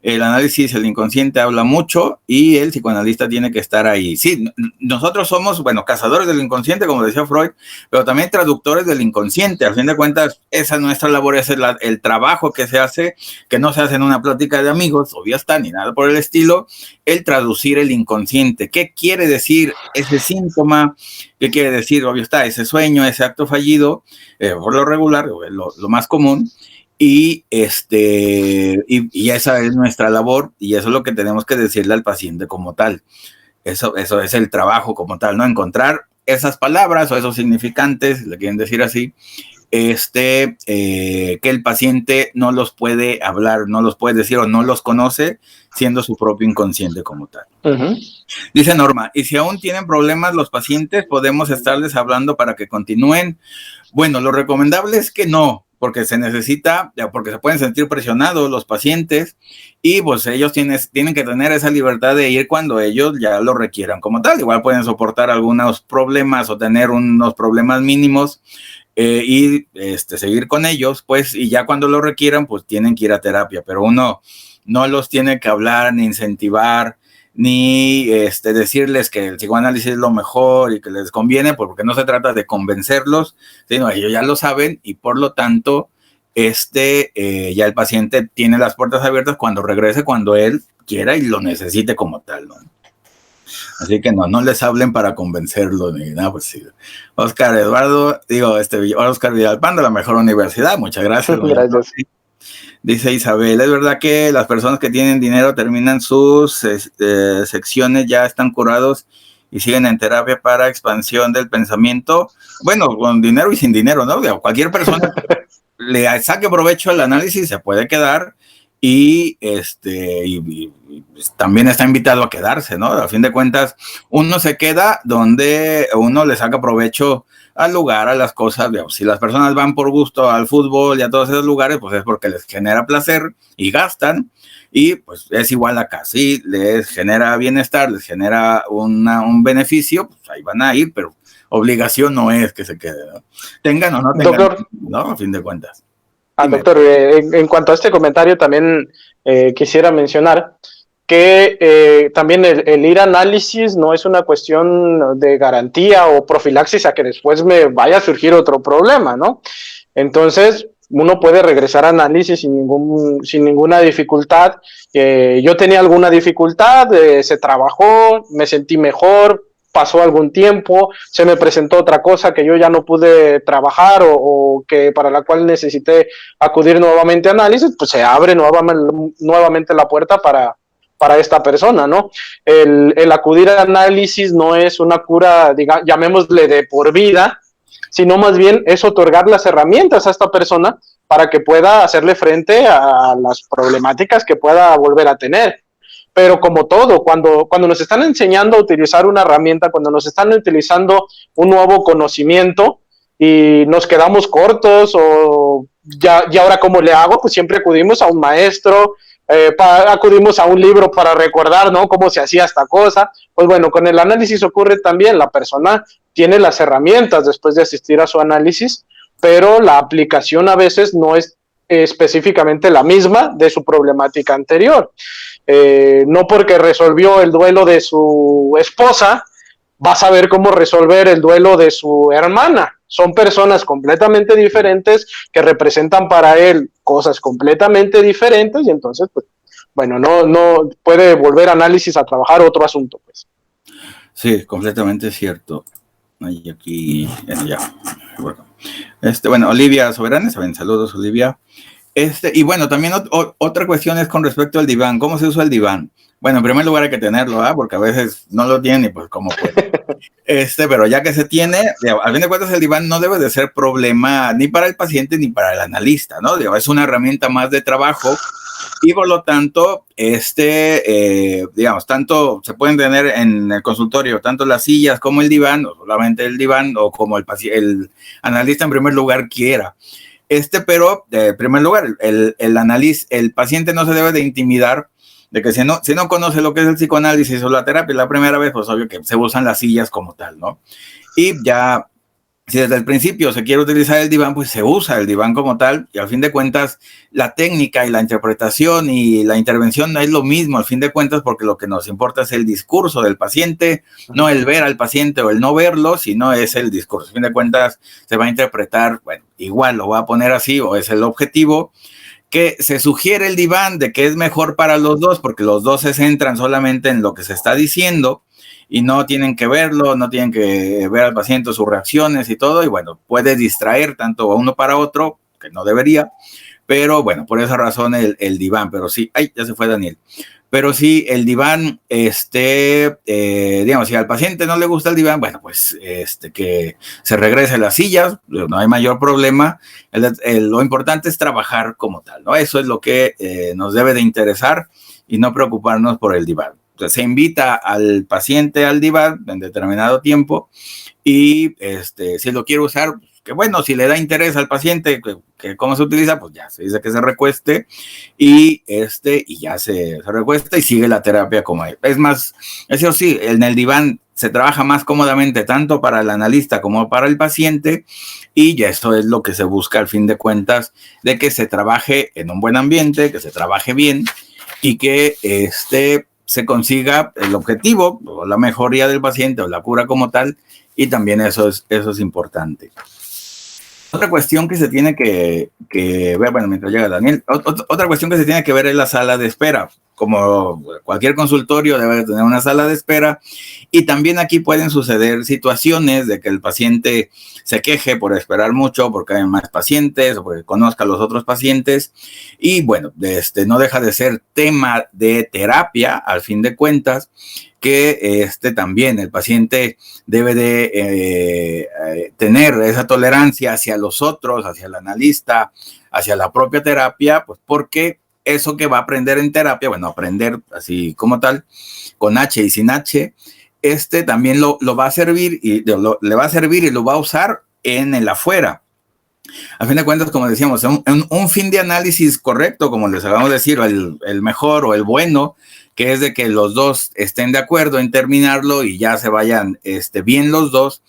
El análisis, el inconsciente habla mucho y el psicoanalista tiene que estar ahí. Sí, nosotros somos, bueno, cazadores del inconsciente, como decía Freud, pero también traductores del inconsciente. Al fin de cuentas, esa es nuestra labor, es el trabajo que se hace, que no se hace en una plática de amigos, obvio está, ni nada por el estilo, el traducir el inconsciente. ¿Qué quiere decir ese síntoma? ¿Qué quiere decir, obvio está, ese sueño, ese acto fallido? Por lo regular, lo más común. Y esa es nuestra labor, y eso es lo que tenemos que decirle al paciente como tal. Eso es el trabajo como tal, ¿no? Encontrar esas palabras o esos significantes, le quieren decir así, que el paciente no los puede hablar, no los puede decir o no los conoce, siendo su propio inconsciente como tal. Uh-huh. Dice Norma, y si aún tienen problemas los pacientes, podemos estarles hablando para que continúen. Bueno, lo recomendable es que no, porque se necesita, porque se pueden sentir presionados los pacientes y pues ellos tienen que tener esa libertad de ir cuando ellos ya lo requieran como tal. Igual pueden soportar algunos problemas o tener unos problemas mínimos y seguir con ellos, pues, y ya cuando lo requieran, pues tienen que ir a terapia, pero uno no los tiene que hablar ni incentivar ni decirles que el psicoanálisis es lo mejor y que les conviene, porque no se trata de convencerlos, sino ellos ya lo saben y por lo tanto ya el paciente tiene las puertas abiertas cuando regrese, cuando él quiera y lo necesite como tal, ¿no? Así que no les hablen para convencerlos ni nada, pues sí. Oscar Villalpando, la mejor universidad, muchas gracias. Gracias. Dice Isabel, ¿es verdad que las personas que tienen dinero terminan sus secciones, ya están curados y siguen en terapia para expansión del pensamiento? Bueno, con dinero y sin dinero, ¿no? Cualquier persona le saque provecho al análisis se puede quedar y también está invitado a quedarse, ¿no? A fin de cuentas, uno se queda donde uno le saca provecho al lugar, a las cosas. Si las personas van por gusto al fútbol y a todos esos lugares, pues es porque les genera placer y gastan, y pues es igual acá. Si les genera bienestar, les genera un beneficio, pues ahí van a ir, pero obligación no es que se quede, ¿no? Tengan o no tengan, doctor, ¿no? A fin de cuentas. Doctor, en cuanto a este comentario también quisiera mencionar que también el ir a análisis no es una cuestión de garantía o profilaxis a que después me vaya a surgir otro problema, ¿no? Entonces, uno puede regresar a análisis sin ninguna dificultad. Yo tenía alguna dificultad, se trabajó, me sentí mejor, pasó algún tiempo, se me presentó otra cosa que yo ya no pude trabajar o que para la cual necesité acudir nuevamente a análisis, pues se abre nuevamente la puerta para esta persona, ¿no? El acudir a análisis no es una cura, llamémosle de por vida, sino más bien es otorgar las herramientas a esta persona para que pueda hacerle frente a las problemáticas que pueda volver a tener. Pero como todo, cuando nos están enseñando a utilizar una herramienta, cuando nos están utilizando un nuevo conocimiento y nos quedamos cortos o ya ahora cómo le hago, pues siempre acudimos a un maestro, acudimos a un libro para recordar, ¿no?, cómo se hacía esta cosa. Pues bueno, con el análisis ocurre también, la persona tiene las herramientas después de asistir a su análisis, pero la aplicación a veces no es específicamente la misma de su problemática anterior. No porque resolvió el duelo de su esposa, va a saber cómo resolver el duelo de su hermana. Son personas completamente diferentes que representan para él cosas completamente diferentes y entonces, pues, bueno, no puede volver a análisis a trabajar otro asunto, pues. Sí, completamente cierto. Ay, aquí, ya. Bueno, Olivia Soberanes, saludos, Olivia. Y bueno, también otra cuestión es con respecto al diván. ¿Cómo se usa el diván? Bueno, en primer lugar hay que tenerlo, porque a veces no lo tienen y pues cómo puede. Pero ya que se tiene, a fin de cuentas el diván no debe de ser problema ni para el paciente ni para el analista, ¿no? Es una herramienta más de trabajo y por lo tanto, tanto se pueden tener en el consultorio, tanto las sillas como el diván, o solamente el diván, o como el analista en primer lugar quiera. Pero en primer lugar, el paciente no se debe de intimidar de que si no conoce lo que es el psicoanálisis o la terapia la primera vez, pues obvio que se usan las sillas como tal, ¿no? Y ya, si desde el principio se quiere utilizar el diván, pues se usa el diván como tal, y al fin de cuentas, la técnica y la interpretación y la intervención no es lo mismo, al fin de cuentas, porque lo que nos importa es el discurso del paciente, no el ver al paciente o el no verlo, sino es el discurso. Al fin de cuentas, se va a interpretar, bueno, igual lo va a poner así, o es el objetivo, que se sugiere el diván de que es mejor para los dos, porque los dos se centran solamente en lo que se está diciendo y no tienen que verlo, no tienen que ver al paciente sus reacciones y todo, y bueno, puede distraer tanto a uno para otro, que no debería, pero bueno, por esa razón el diván, pero sí, ay, ya se fue Daniel. Pero sí, el diván, digamos, si al paciente no le gusta el diván, bueno, pues que se regrese a las sillas, no hay mayor problema. Lo importante es trabajar como tal, ¿no? Eso es lo que nos debe de interesar y no preocuparnos por el diván. Entonces, se invita al paciente al diván en determinado tiempo y si lo quiere usar, que bueno, si le da interés al paciente, que cómo se utiliza, pues ya se dice que se recueste y ya se recuesta y sigue la terapia como hay. Es más, eso sí, en el diván se trabaja más cómodamente tanto para el analista como para el paciente y ya eso es lo que se busca al fin de cuentas, de que se trabaje en un buen ambiente, que se trabaje bien y que se consiga el objetivo o la mejoría del paciente o la cura como tal, y también eso es importante. Otra cuestión que se tiene que ver, bueno, mientras llega Daniel, otra cuestión que se tiene que ver es la sala de espera. Como cualquier consultorio debe tener una sala de espera, y también aquí pueden suceder situaciones de que el paciente se queje por esperar mucho, porque hay más pacientes o porque conozca a los otros pacientes, y bueno, no deja de ser tema de terapia al fin de cuentas, que también el paciente debe de tener esa tolerancia hacia los otros, hacia el analista, hacia la propia terapia, pues porque eso que va a aprender en terapia, bueno, aprender así como tal, con H y sin H, también lo va a servir y le va a servir y lo va a usar en el afuera. A fin de cuentas, como decíamos, un fin de análisis correcto, como les acabamos de decir, el mejor o el bueno, que es de que los dos estén de acuerdo en terminarlo y ya se vayan bien los dos,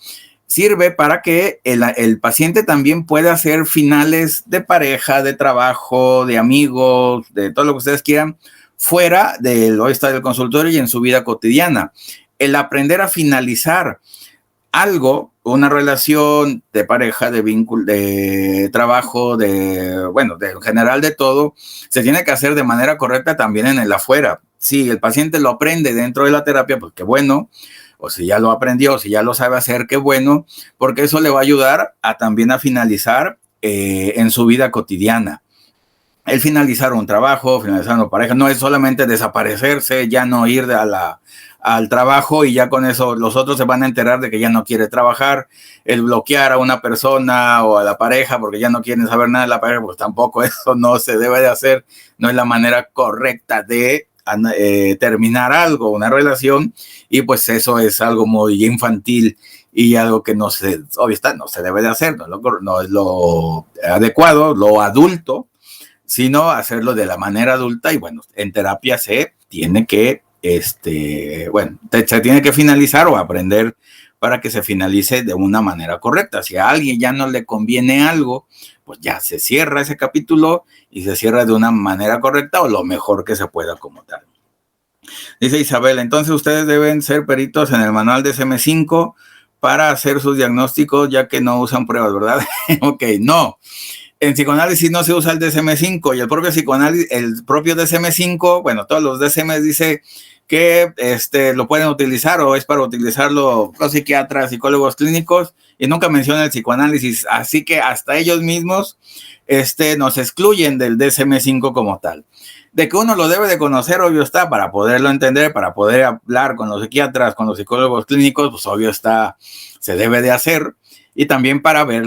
sirve para que el paciente también pueda hacer finales de pareja, de trabajo, de amigos, de todo lo que ustedes quieran, fuera del consultorio y en su vida cotidiana. El aprender a finalizar algo, una relación de pareja, de vínculo, de trabajo, en general de todo, se tiene que hacer de manera correcta también en el afuera. Si el paciente lo aprende dentro de la terapia, pues qué bueno, o si ya lo aprendió, si ya lo sabe hacer, qué bueno, porque eso le va a ayudar también a finalizar en su vida cotidiana. El finalizar un trabajo, finalizar una pareja, no es solamente desaparecerse, ya no ir al trabajo y ya con eso los otros se van a enterar de que ya no quiere trabajar. El bloquear a una persona o a la pareja porque ya no quieren saber nada de la pareja, pues tampoco eso no se debe de hacer, no es la manera correcta de terminar algo, una relación, y pues eso es algo muy infantil y algo que no se debe de hacer, no es lo adecuado, lo adulto, sino hacerlo de la manera adulta. Y bueno, en terapia se tiene que se tiene que finalizar o aprender para que se finalice de una manera correcta. Si a alguien ya no le conviene algo, pues ya se cierra ese capítulo y se cierra de una manera correcta o lo mejor que se pueda como tal. Dice Isabel, entonces ustedes deben ser peritos en el manual de DSM-5 para hacer sus diagnósticos, ya que no usan pruebas, ¿verdad? Ok, no. En psicoanálisis no se usa el DSM-5 y el propio DSM-5, bueno, todos los DSM dice que lo pueden utilizar o es para utilizarlo los psiquiatras, psicólogos clínicos, y nunca menciona el psicoanálisis, así que hasta ellos mismos nos excluyen del DSM-5 como tal. De que uno lo debe de conocer, obvio está, para poderlo entender, para poder hablar con los psiquiatras, con los psicólogos clínicos, pues obvio está, se debe de hacer. Y también para ver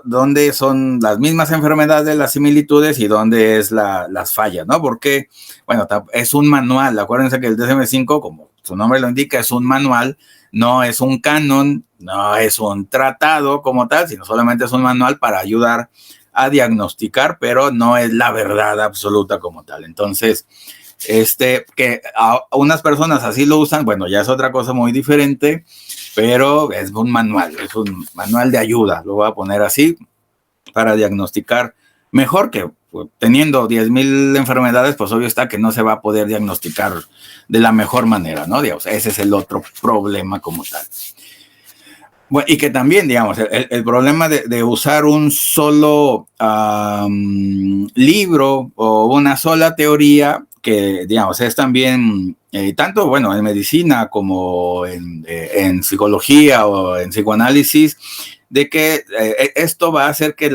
dónde son las mismas enfermedades, las similitudes y dónde es las fallas, ¿no? Porque, bueno, es un manual. Acuérdense que el DSM-5, como su nombre lo indica, es un manual, no es un canon, no es un tratado como tal, sino solamente es un manual para ayudar a diagnosticar, pero no es la verdad absoluta como tal. Entonces, que a unas personas así lo usan, bueno, ya es otra cosa muy diferente, pero es un manual de ayuda, lo voy a poner así, para diagnosticar mejor, que pues, teniendo 10,000 enfermedades, pues obvio está que no se va a poder diagnosticar de la mejor manera, ¿no? Digamos, ese es el otro problema como tal. Bueno, y que también, digamos, el problema de usar un solo libro o una sola teoría, que, digamos, es también, tanto, bueno, en medicina como en psicología o en psicoanálisis, de que esto va a hacer que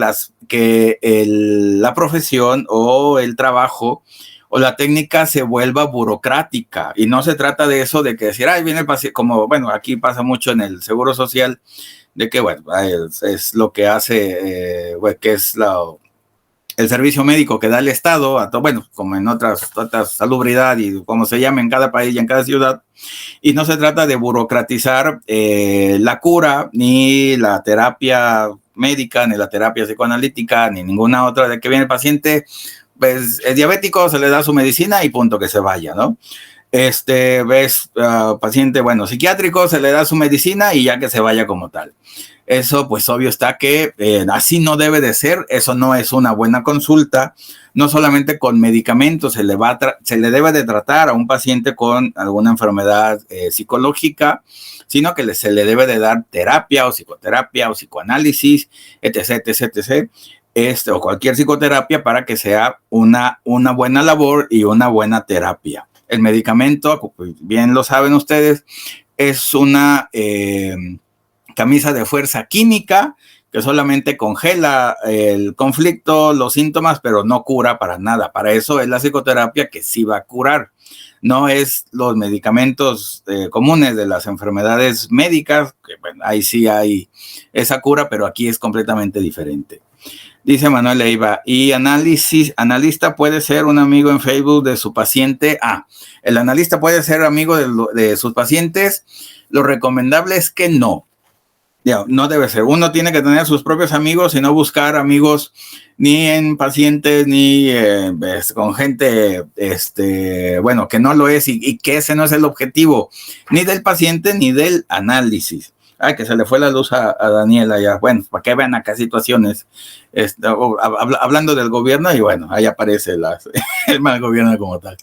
la profesión o el trabajo o la técnica se vuelva burocrática. Y no se trata de eso, de que decir, ay, viene el paciente, como, bueno, aquí pasa mucho en el Seguro Social, de que, bueno, es lo que hace, que es el servicio médico que da el Estado, bueno, como en otras salubridad y como se llama en cada país y en cada ciudad, y no se trata de burocratizar la cura, ni la terapia médica, ni la terapia psicoanalítica, ni ninguna otra, de que viene el paciente, pues es diabético, se le da su medicina y punto, que se vaya, ¿no? Ves paciente, bueno, psiquiátrico, se le da su medicina y ya que se vaya como tal. Eso, pues obvio está que así no debe de ser, eso no es una buena consulta, no solamente con medicamentos se le debe de tratar a un paciente con alguna enfermedad psicológica, sino que se le debe de dar terapia o psicoterapia o psicoanálisis, etc., etc., etc., o cualquier psicoterapia para que sea una buena labor y una buena terapia. El medicamento, bien lo saben ustedes, es una camisa de fuerza química que solamente congela el conflicto, los síntomas, pero no cura para nada. Para eso es la psicoterapia que sí va a curar. No es los medicamentos comunes de las enfermedades médicas, que bueno, ahí sí hay esa cura, pero aquí es completamente diferente. Dice Manuel Leiva, y analista puede ser un amigo en Facebook de su paciente. El analista puede ser amigo de sus pacientes. Lo recomendable es que no. No debe ser. Uno tiene que tener sus propios amigos y no buscar amigos ni en pacientes ni con gente, bueno, que no lo es y que ese no es el objetivo ni del paciente ni del análisis. Ay, que se le fue la luz a Daniela ya. Bueno, para que vean acá situaciones, hablando del gobierno y bueno, ahí aparece el mal gobierno como tal.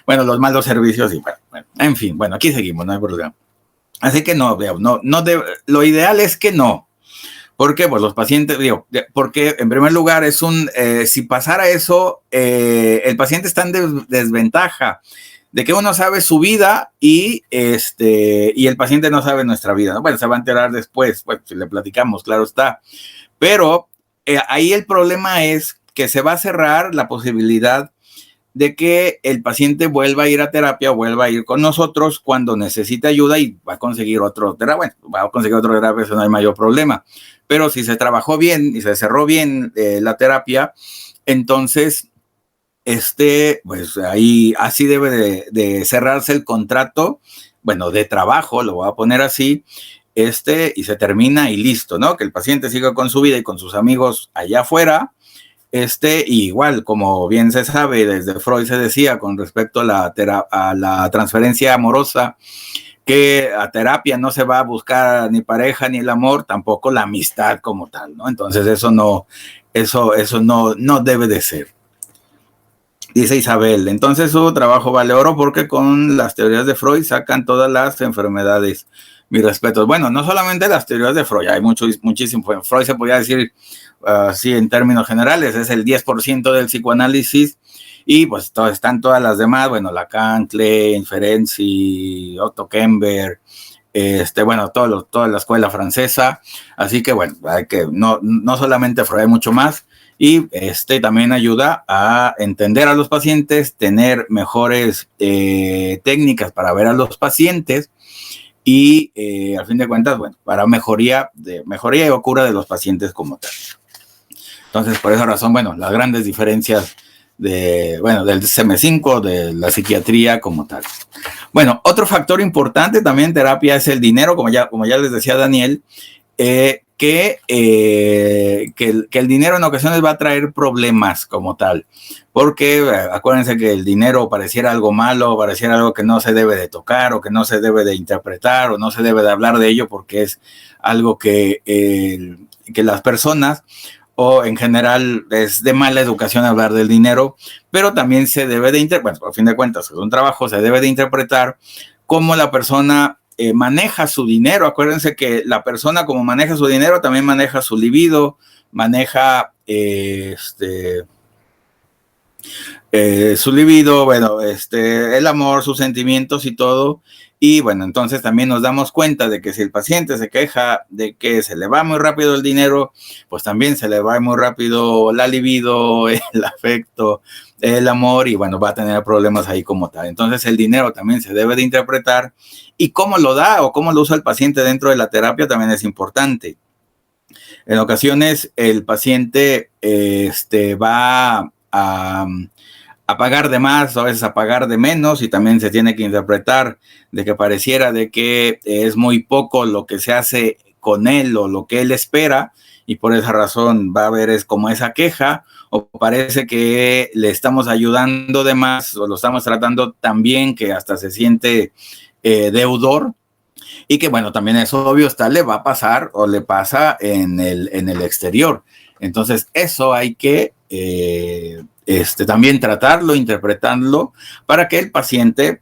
Bueno, los malos servicios y bueno, en fin, bueno, aquí seguimos, no hay problema. Así que no lo ideal es que no. ¿Por qué? Pues los pacientes, porque en primer lugar si pasara eso, el paciente está en desventaja de que uno sabe su vida y el paciente no sabe nuestra vida, ¿no? Bueno, se va a enterar después, pues si le platicamos, claro está. Pero ahí el problema es que se va a cerrar la posibilidad de que el paciente vuelva a ir a terapia, vuelva a ir con nosotros cuando necesite ayuda y va a conseguir otro terapia. Bueno, va a conseguir otro terapia, eso no hay mayor problema. Pero si se trabajó bien y se cerró bien la terapia, entonces, pues ahí así debe de cerrarse el contrato, bueno, de trabajo, lo voy a poner así, y se termina y listo, ¿no? Que el paciente siga con su vida y con sus amigos allá afuera. Igual, como bien se sabe, desde Freud se decía con respecto a la transferencia amorosa, que a terapia no se va a buscar ni pareja ni el amor, tampoco la amistad como tal, ¿no? Entonces eso no debe de ser. Dice Isabel, entonces su trabajo vale oro porque con las teorías de Freud sacan todas las enfermedades. Mis respetos. Bueno, no solamente las teorías de Freud, hay muchísimo. Freud se podría decir, sí, en términos generales, es el 10% del psicoanálisis y pues están todas las demás, bueno, Lacan, Klein, Ferenczi, Otto Kemper, bueno, toda la escuela francesa. Así que bueno, hay que no solamente Freud, hay mucho más. Y también ayuda a entender a los pacientes, tener mejores técnicas para ver a los pacientes y al fin de cuentas, bueno, para mejoría y cura de los pacientes como tal. Entonces, por esa razón, bueno, las grandes diferencias del DSM-5, de la psiquiatría como tal. Bueno, otro factor importante también en terapia es el dinero, como ya les decía Daniel, que el dinero en ocasiones va a traer problemas como tal, porque acuérdense que el dinero pareciera algo malo, pareciera algo que no se debe de tocar o que no se debe de interpretar o no se debe de hablar de ello porque es algo que las personas o en general es de mala educación hablar del dinero, pero también se debe de interpretar, bueno, a fin de cuentas es un trabajo, se debe de interpretar cómo la persona maneja su dinero. Acuérdense que la persona como maneja su dinero también maneja su libido, maneja su libido, bueno, el amor, sus sentimientos y todo. Y bueno, entonces también nos damos cuenta de que si el paciente se queja de que se le va muy rápido el dinero, pues también se le va muy rápido la libido, el afecto, el amor, y bueno, va a tener problemas ahí como tal. Entonces el dinero también se debe de interpretar, y cómo lo da o cómo lo usa el paciente dentro de la terapia también es importante. En ocasiones el paciente va a pagar de más o a veces a pagar de menos, y también se tiene que interpretar de que pareciera de que es muy poco lo que se hace con él o lo que él espera, y por esa razón va a haber es como esa queja, o parece que le estamos ayudando de más o lo estamos tratando tan bien que hasta se siente deudor. Y que bueno, también es obvio, le va a pasar o le pasa en el exterior. Entonces eso hay que también tratarlo, interpretarlo, para que el paciente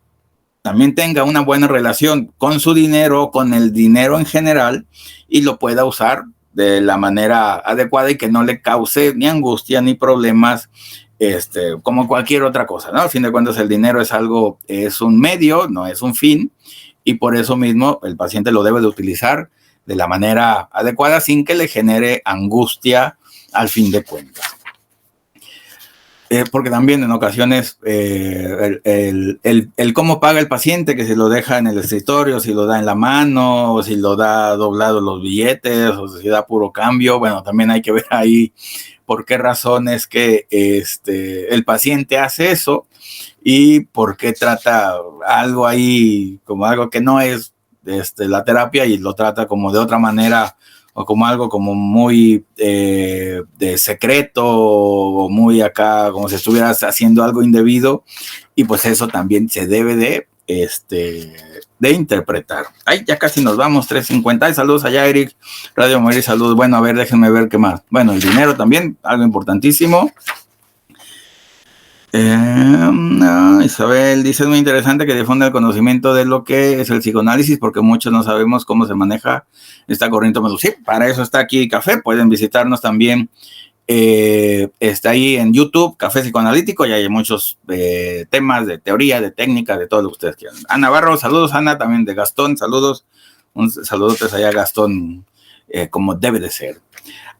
también tenga una buena relación con su dinero, con el dinero en general, y lo pueda usar de la manera adecuada y que no le cause ni angustia ni problemas, como cualquier otra cosa, ¿no? Al fin de cuentas, el dinero es algo, es un medio, no es un fin, y por eso mismo el paciente lo debe de utilizar de la manera adecuada sin que le genere angustia al fin de cuentas. Porque también en ocasiones el cómo paga el paciente, que si lo deja en el escritorio, si lo da en la mano, o si lo da doblado los billetes, o si da puro cambio, bueno, también hay que ver ahí por qué razones que el paciente hace eso, y por qué trata algo ahí como algo que no es la terapia, y lo trata como de otra manera, o como algo como muy de secreto, o muy acá, como si estuvieras haciendo algo indebido, y pues eso también se debe de interpretar. Ay, ya casi nos vamos, 3:50. Ay, saludos allá, Eric, Radio Morir, saludos. Bueno, a ver, déjenme ver qué más. Bueno, el dinero también, algo importantísimo. Isabel dice: es muy interesante que difunda el conocimiento de lo que es el psicoanálisis, porque muchos no sabemos cómo se maneja esta corriente. Sí, para eso está aquí Café. Pueden visitarnos también. Está ahí en YouTube, Café Psicoanalítico, y hay muchos temas de teoría, de técnica, de todo lo que ustedes quieran. Ana Barro, saludos. Ana, también de Gastón, saludos. Un saludotes allá, Gastón, como debe de ser.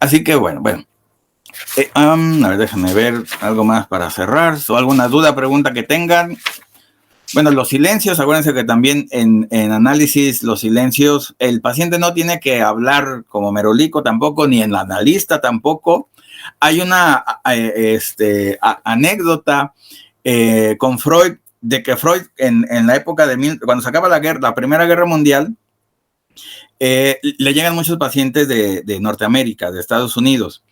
Así que bueno. A ver, déjenme ver algo más para cerrar, o alguna duda, pregunta que tengan. Bueno, los silencios, acuérdense que también en análisis, los silencios, el paciente no tiene que hablar como merolico tampoco, ni el analista tampoco. Hay una anécdota con Freud, de que Freud en la época cuando se acaba la Primera Guerra Mundial, le llegan muchos pacientes de Norteamérica, de Estados Unidos.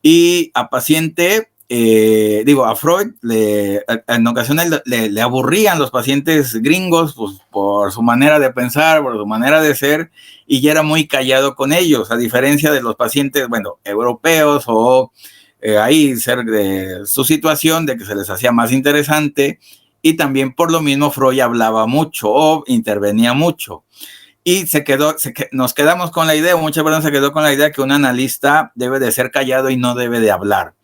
Y a paciente, a Freud, en ocasiones le aburrían los pacientes gringos, pues, por su manera de pensar, por su manera de ser, y ya era muy callado con ellos, a diferencia de los pacientes, europeos, o ahí ser de su situación, de que se les hacía más interesante, y también por lo mismo Freud hablaba mucho o intervenía mucho. Y nos quedamos con la idea, muchas personas se quedó con la idea que un analista debe de ser callado y no debe de hablar.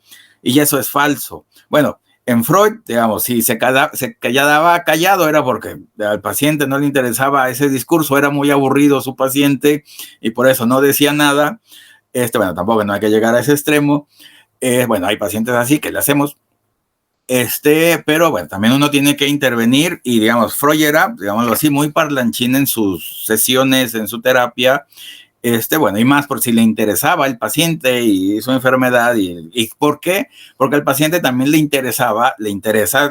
Y eso es falso. Bueno, en Freud, digamos, si se quedaba callado era porque al paciente no le interesaba ese discurso, era muy aburrido su paciente, y por eso no decía nada. Tampoco no hay que llegar a ese extremo. Hay pacientes así que le hacemos. Pero bueno, también uno tiene que intervenir, y digamos, Freud era, digámoslo así, muy parlanchín en sus sesiones, en su terapia, y más por si le interesaba el paciente y su enfermedad. ¿Y por qué? Porque al paciente también le interesa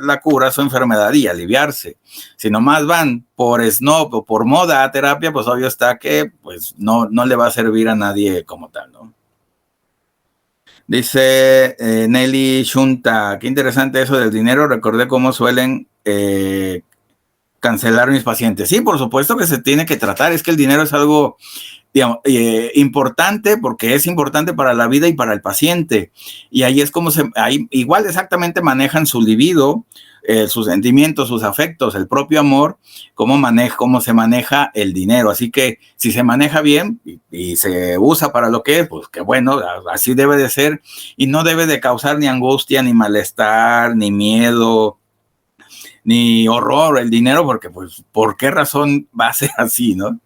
la cura, su enfermedad, y aliviarse. Si nomás van por snob o por moda a terapia, pues obvio está que pues no le va a servir a nadie como tal, ¿no? Dice Nelly Shunta: qué interesante eso del dinero, recordé cómo suelen cancelar mis pacientes. Sí, por supuesto que se tiene que tratar, es que el dinero es algo, digamos, importante, porque es importante para la vida y para el paciente, y ahí es como ahí igual exactamente manejan su libido, sus sentimientos, sus afectos, el propio amor, cómo se maneja el dinero. Así que si se maneja bien y se usa para lo que es, pues qué bueno, así debe de ser, y no debe de causar ni angustia, ni malestar, ni miedo, ni horror el dinero, porque pues, ¿por qué razón va a ser así, no?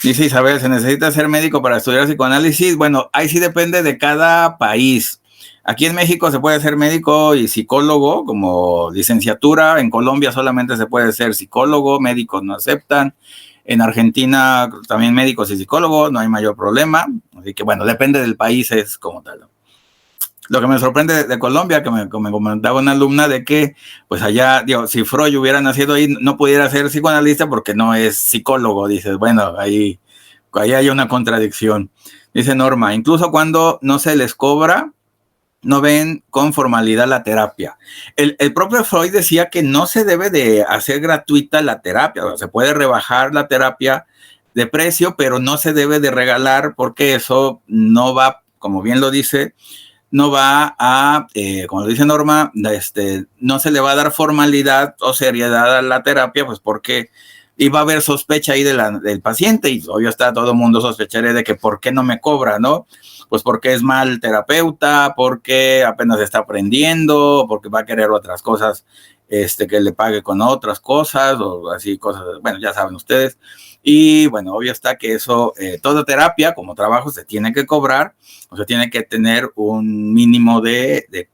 Dice Isabel, ¿se necesita ser médico para estudiar psicoanálisis? Bueno, ahí sí depende de cada país. Aquí en México se puede ser médico y psicólogo como licenciatura. En Colombia solamente se puede ser psicólogo, médicos no aceptan. En Argentina también médicos y psicólogos, no hay mayor problema. Así que bueno, depende del país, es como tal. Lo que me sorprende de Colombia, que me comentaba una alumna de que, pues allá, digo, si Freud hubiera nacido ahí, no pudiera ser psicoanalista porque no es psicólogo. Dices, bueno, ahí hay una contradicción. Dice Norma, incluso cuando no se les cobra, no ven con formalidad la terapia. El propio Freud decía que no se debe de hacer gratuita la terapia, o sea, se puede rebajar la terapia de precio, pero no se debe de regalar porque eso no va, como bien lo dice, no va a, como dice Norma, no se le va a dar formalidad o seriedad a la terapia, pues porque iba a haber sospecha ahí del paciente y obvio está todo el mundo sospecharía de que por qué no me cobra, ¿no? Pues porque es mal terapeuta, porque apenas está aprendiendo, porque va a querer otras cosas, que le pague con otras cosas o así cosas, bueno, ya saben ustedes. Y bueno, obvio está que eso, toda terapia como trabajo se tiene que cobrar, o sea, tiene que tener un mínimo de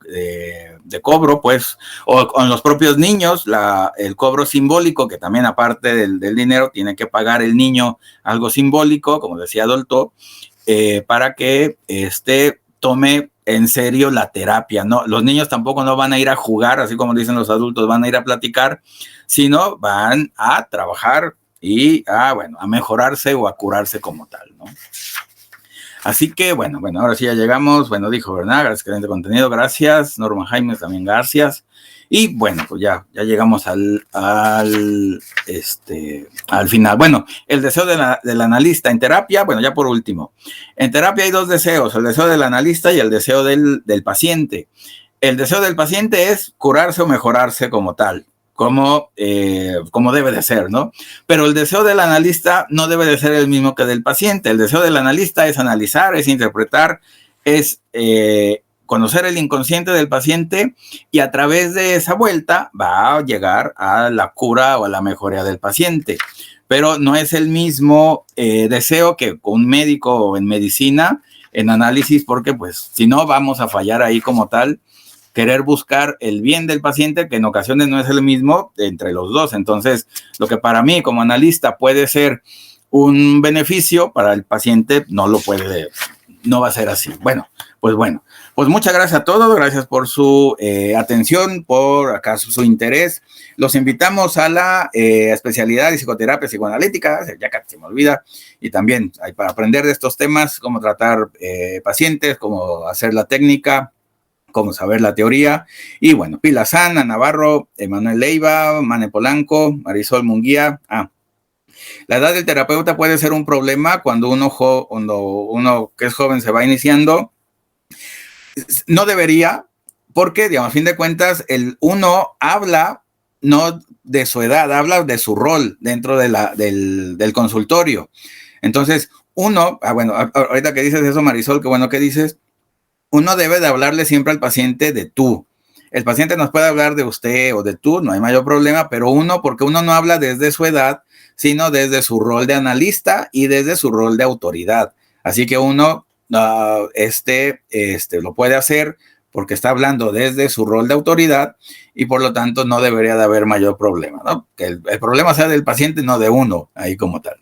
cobro, pues, o con los propios niños, el cobro simbólico, que también aparte del dinero, tiene que pagar el niño algo simbólico, como decía Dolto, para que tome en serio la terapia, ¿no? Los niños tampoco no van a ir a jugar, así como dicen los adultos, van a ir a platicar, sino van a trabajar y a mejorarse o a curarse como tal, ¿no? Así que, bueno, ahora sí ya llegamos. Bueno, dijo, ¿verdad? Excelente contenido, gracias. Norma Jaime, también gracias. Y bueno, pues ya llegamos al final. Bueno, el deseo del analista en terapia, bueno, ya por último. En terapia hay dos deseos, el deseo del analista y el deseo del paciente. El deseo del paciente es curarse o mejorarse como tal, como debe de ser, ¿no? Pero el deseo del analista no debe de ser el mismo que del paciente. El deseo del analista es analizar, es interpretar, es conocer el inconsciente del paciente y a través de esa vuelta va a llegar a la cura o a la mejoría del paciente. Pero no es el mismo deseo que un médico en medicina, en análisis, porque pues si no vamos a fallar ahí como tal, querer buscar el bien del paciente, que en ocasiones no es el mismo entre los dos. Entonces, lo que para mí como analista puede ser un beneficio, para el paciente no va a ser así. Pues muchas gracias a todos, gracias por su atención, por acaso su interés. Los invitamos a la especialidad de psicoterapia psicoanalítica, ya casi se me olvida, y también hay para aprender de estos temas, cómo tratar pacientes, cómo hacer la técnica, cómo saber la teoría. Y bueno, Pila Sana, Navarro, Emanuel Leiva, Mane Polanco, Marisol Munguía. La edad del terapeuta puede ser un problema cuando uno que es joven se va iniciando. No debería, porque, digamos, a fin de cuentas, uno habla no de su edad, habla de su rol dentro del consultorio. Entonces, ahorita que dices eso, Marisol, qué bueno que dices, uno debe de hablarle siempre al paciente de tú. El paciente nos puede hablar de usted o de tú, no hay mayor problema, pero porque uno no habla desde su edad, sino desde su rol de analista y desde su rol de autoridad. Así que uno lo puede hacer porque está hablando desde su rol de autoridad y por lo tanto no debería de haber mayor problema, ¿no? Que el problema sea del paciente, no de uno, ahí como tal.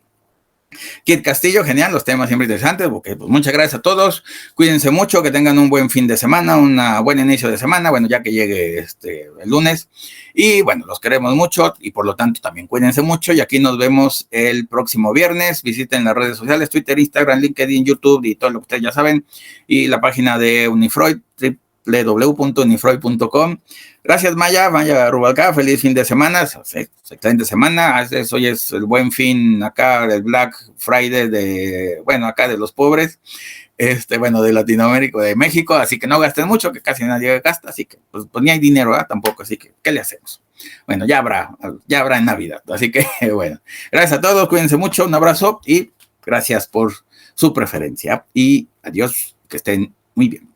Kit Castillo, genial, los temas siempre interesantes. Pues muchas gracias a todos. Cuídense mucho, que tengan un buen fin de semana, un buen inicio de semana, bueno, ya que llegue el lunes. Y bueno, los queremos mucho y por lo tanto también cuídense mucho. Y aquí nos vemos el próximo viernes. Visiten las redes sociales, Twitter, Instagram, LinkedIn, YouTube y todo lo que ustedes ya saben. Y la página de Unifreud, www.unifreud.com. Gracias, Maya Rubalcaba, feliz fin de semana, excelente semana. Hoy es el buen fin acá, el Black Friday acá de los pobres, de Latinoamérica, de México, así que no gasten mucho, que casi nadie gasta, así que pues ni hay dinero, ¿verdad? Tampoco, así que, ¿qué le hacemos? Bueno, ya habrá en Navidad, así que, bueno, gracias a todos, cuídense mucho, un abrazo y gracias por su preferencia y adiós, que estén muy bien.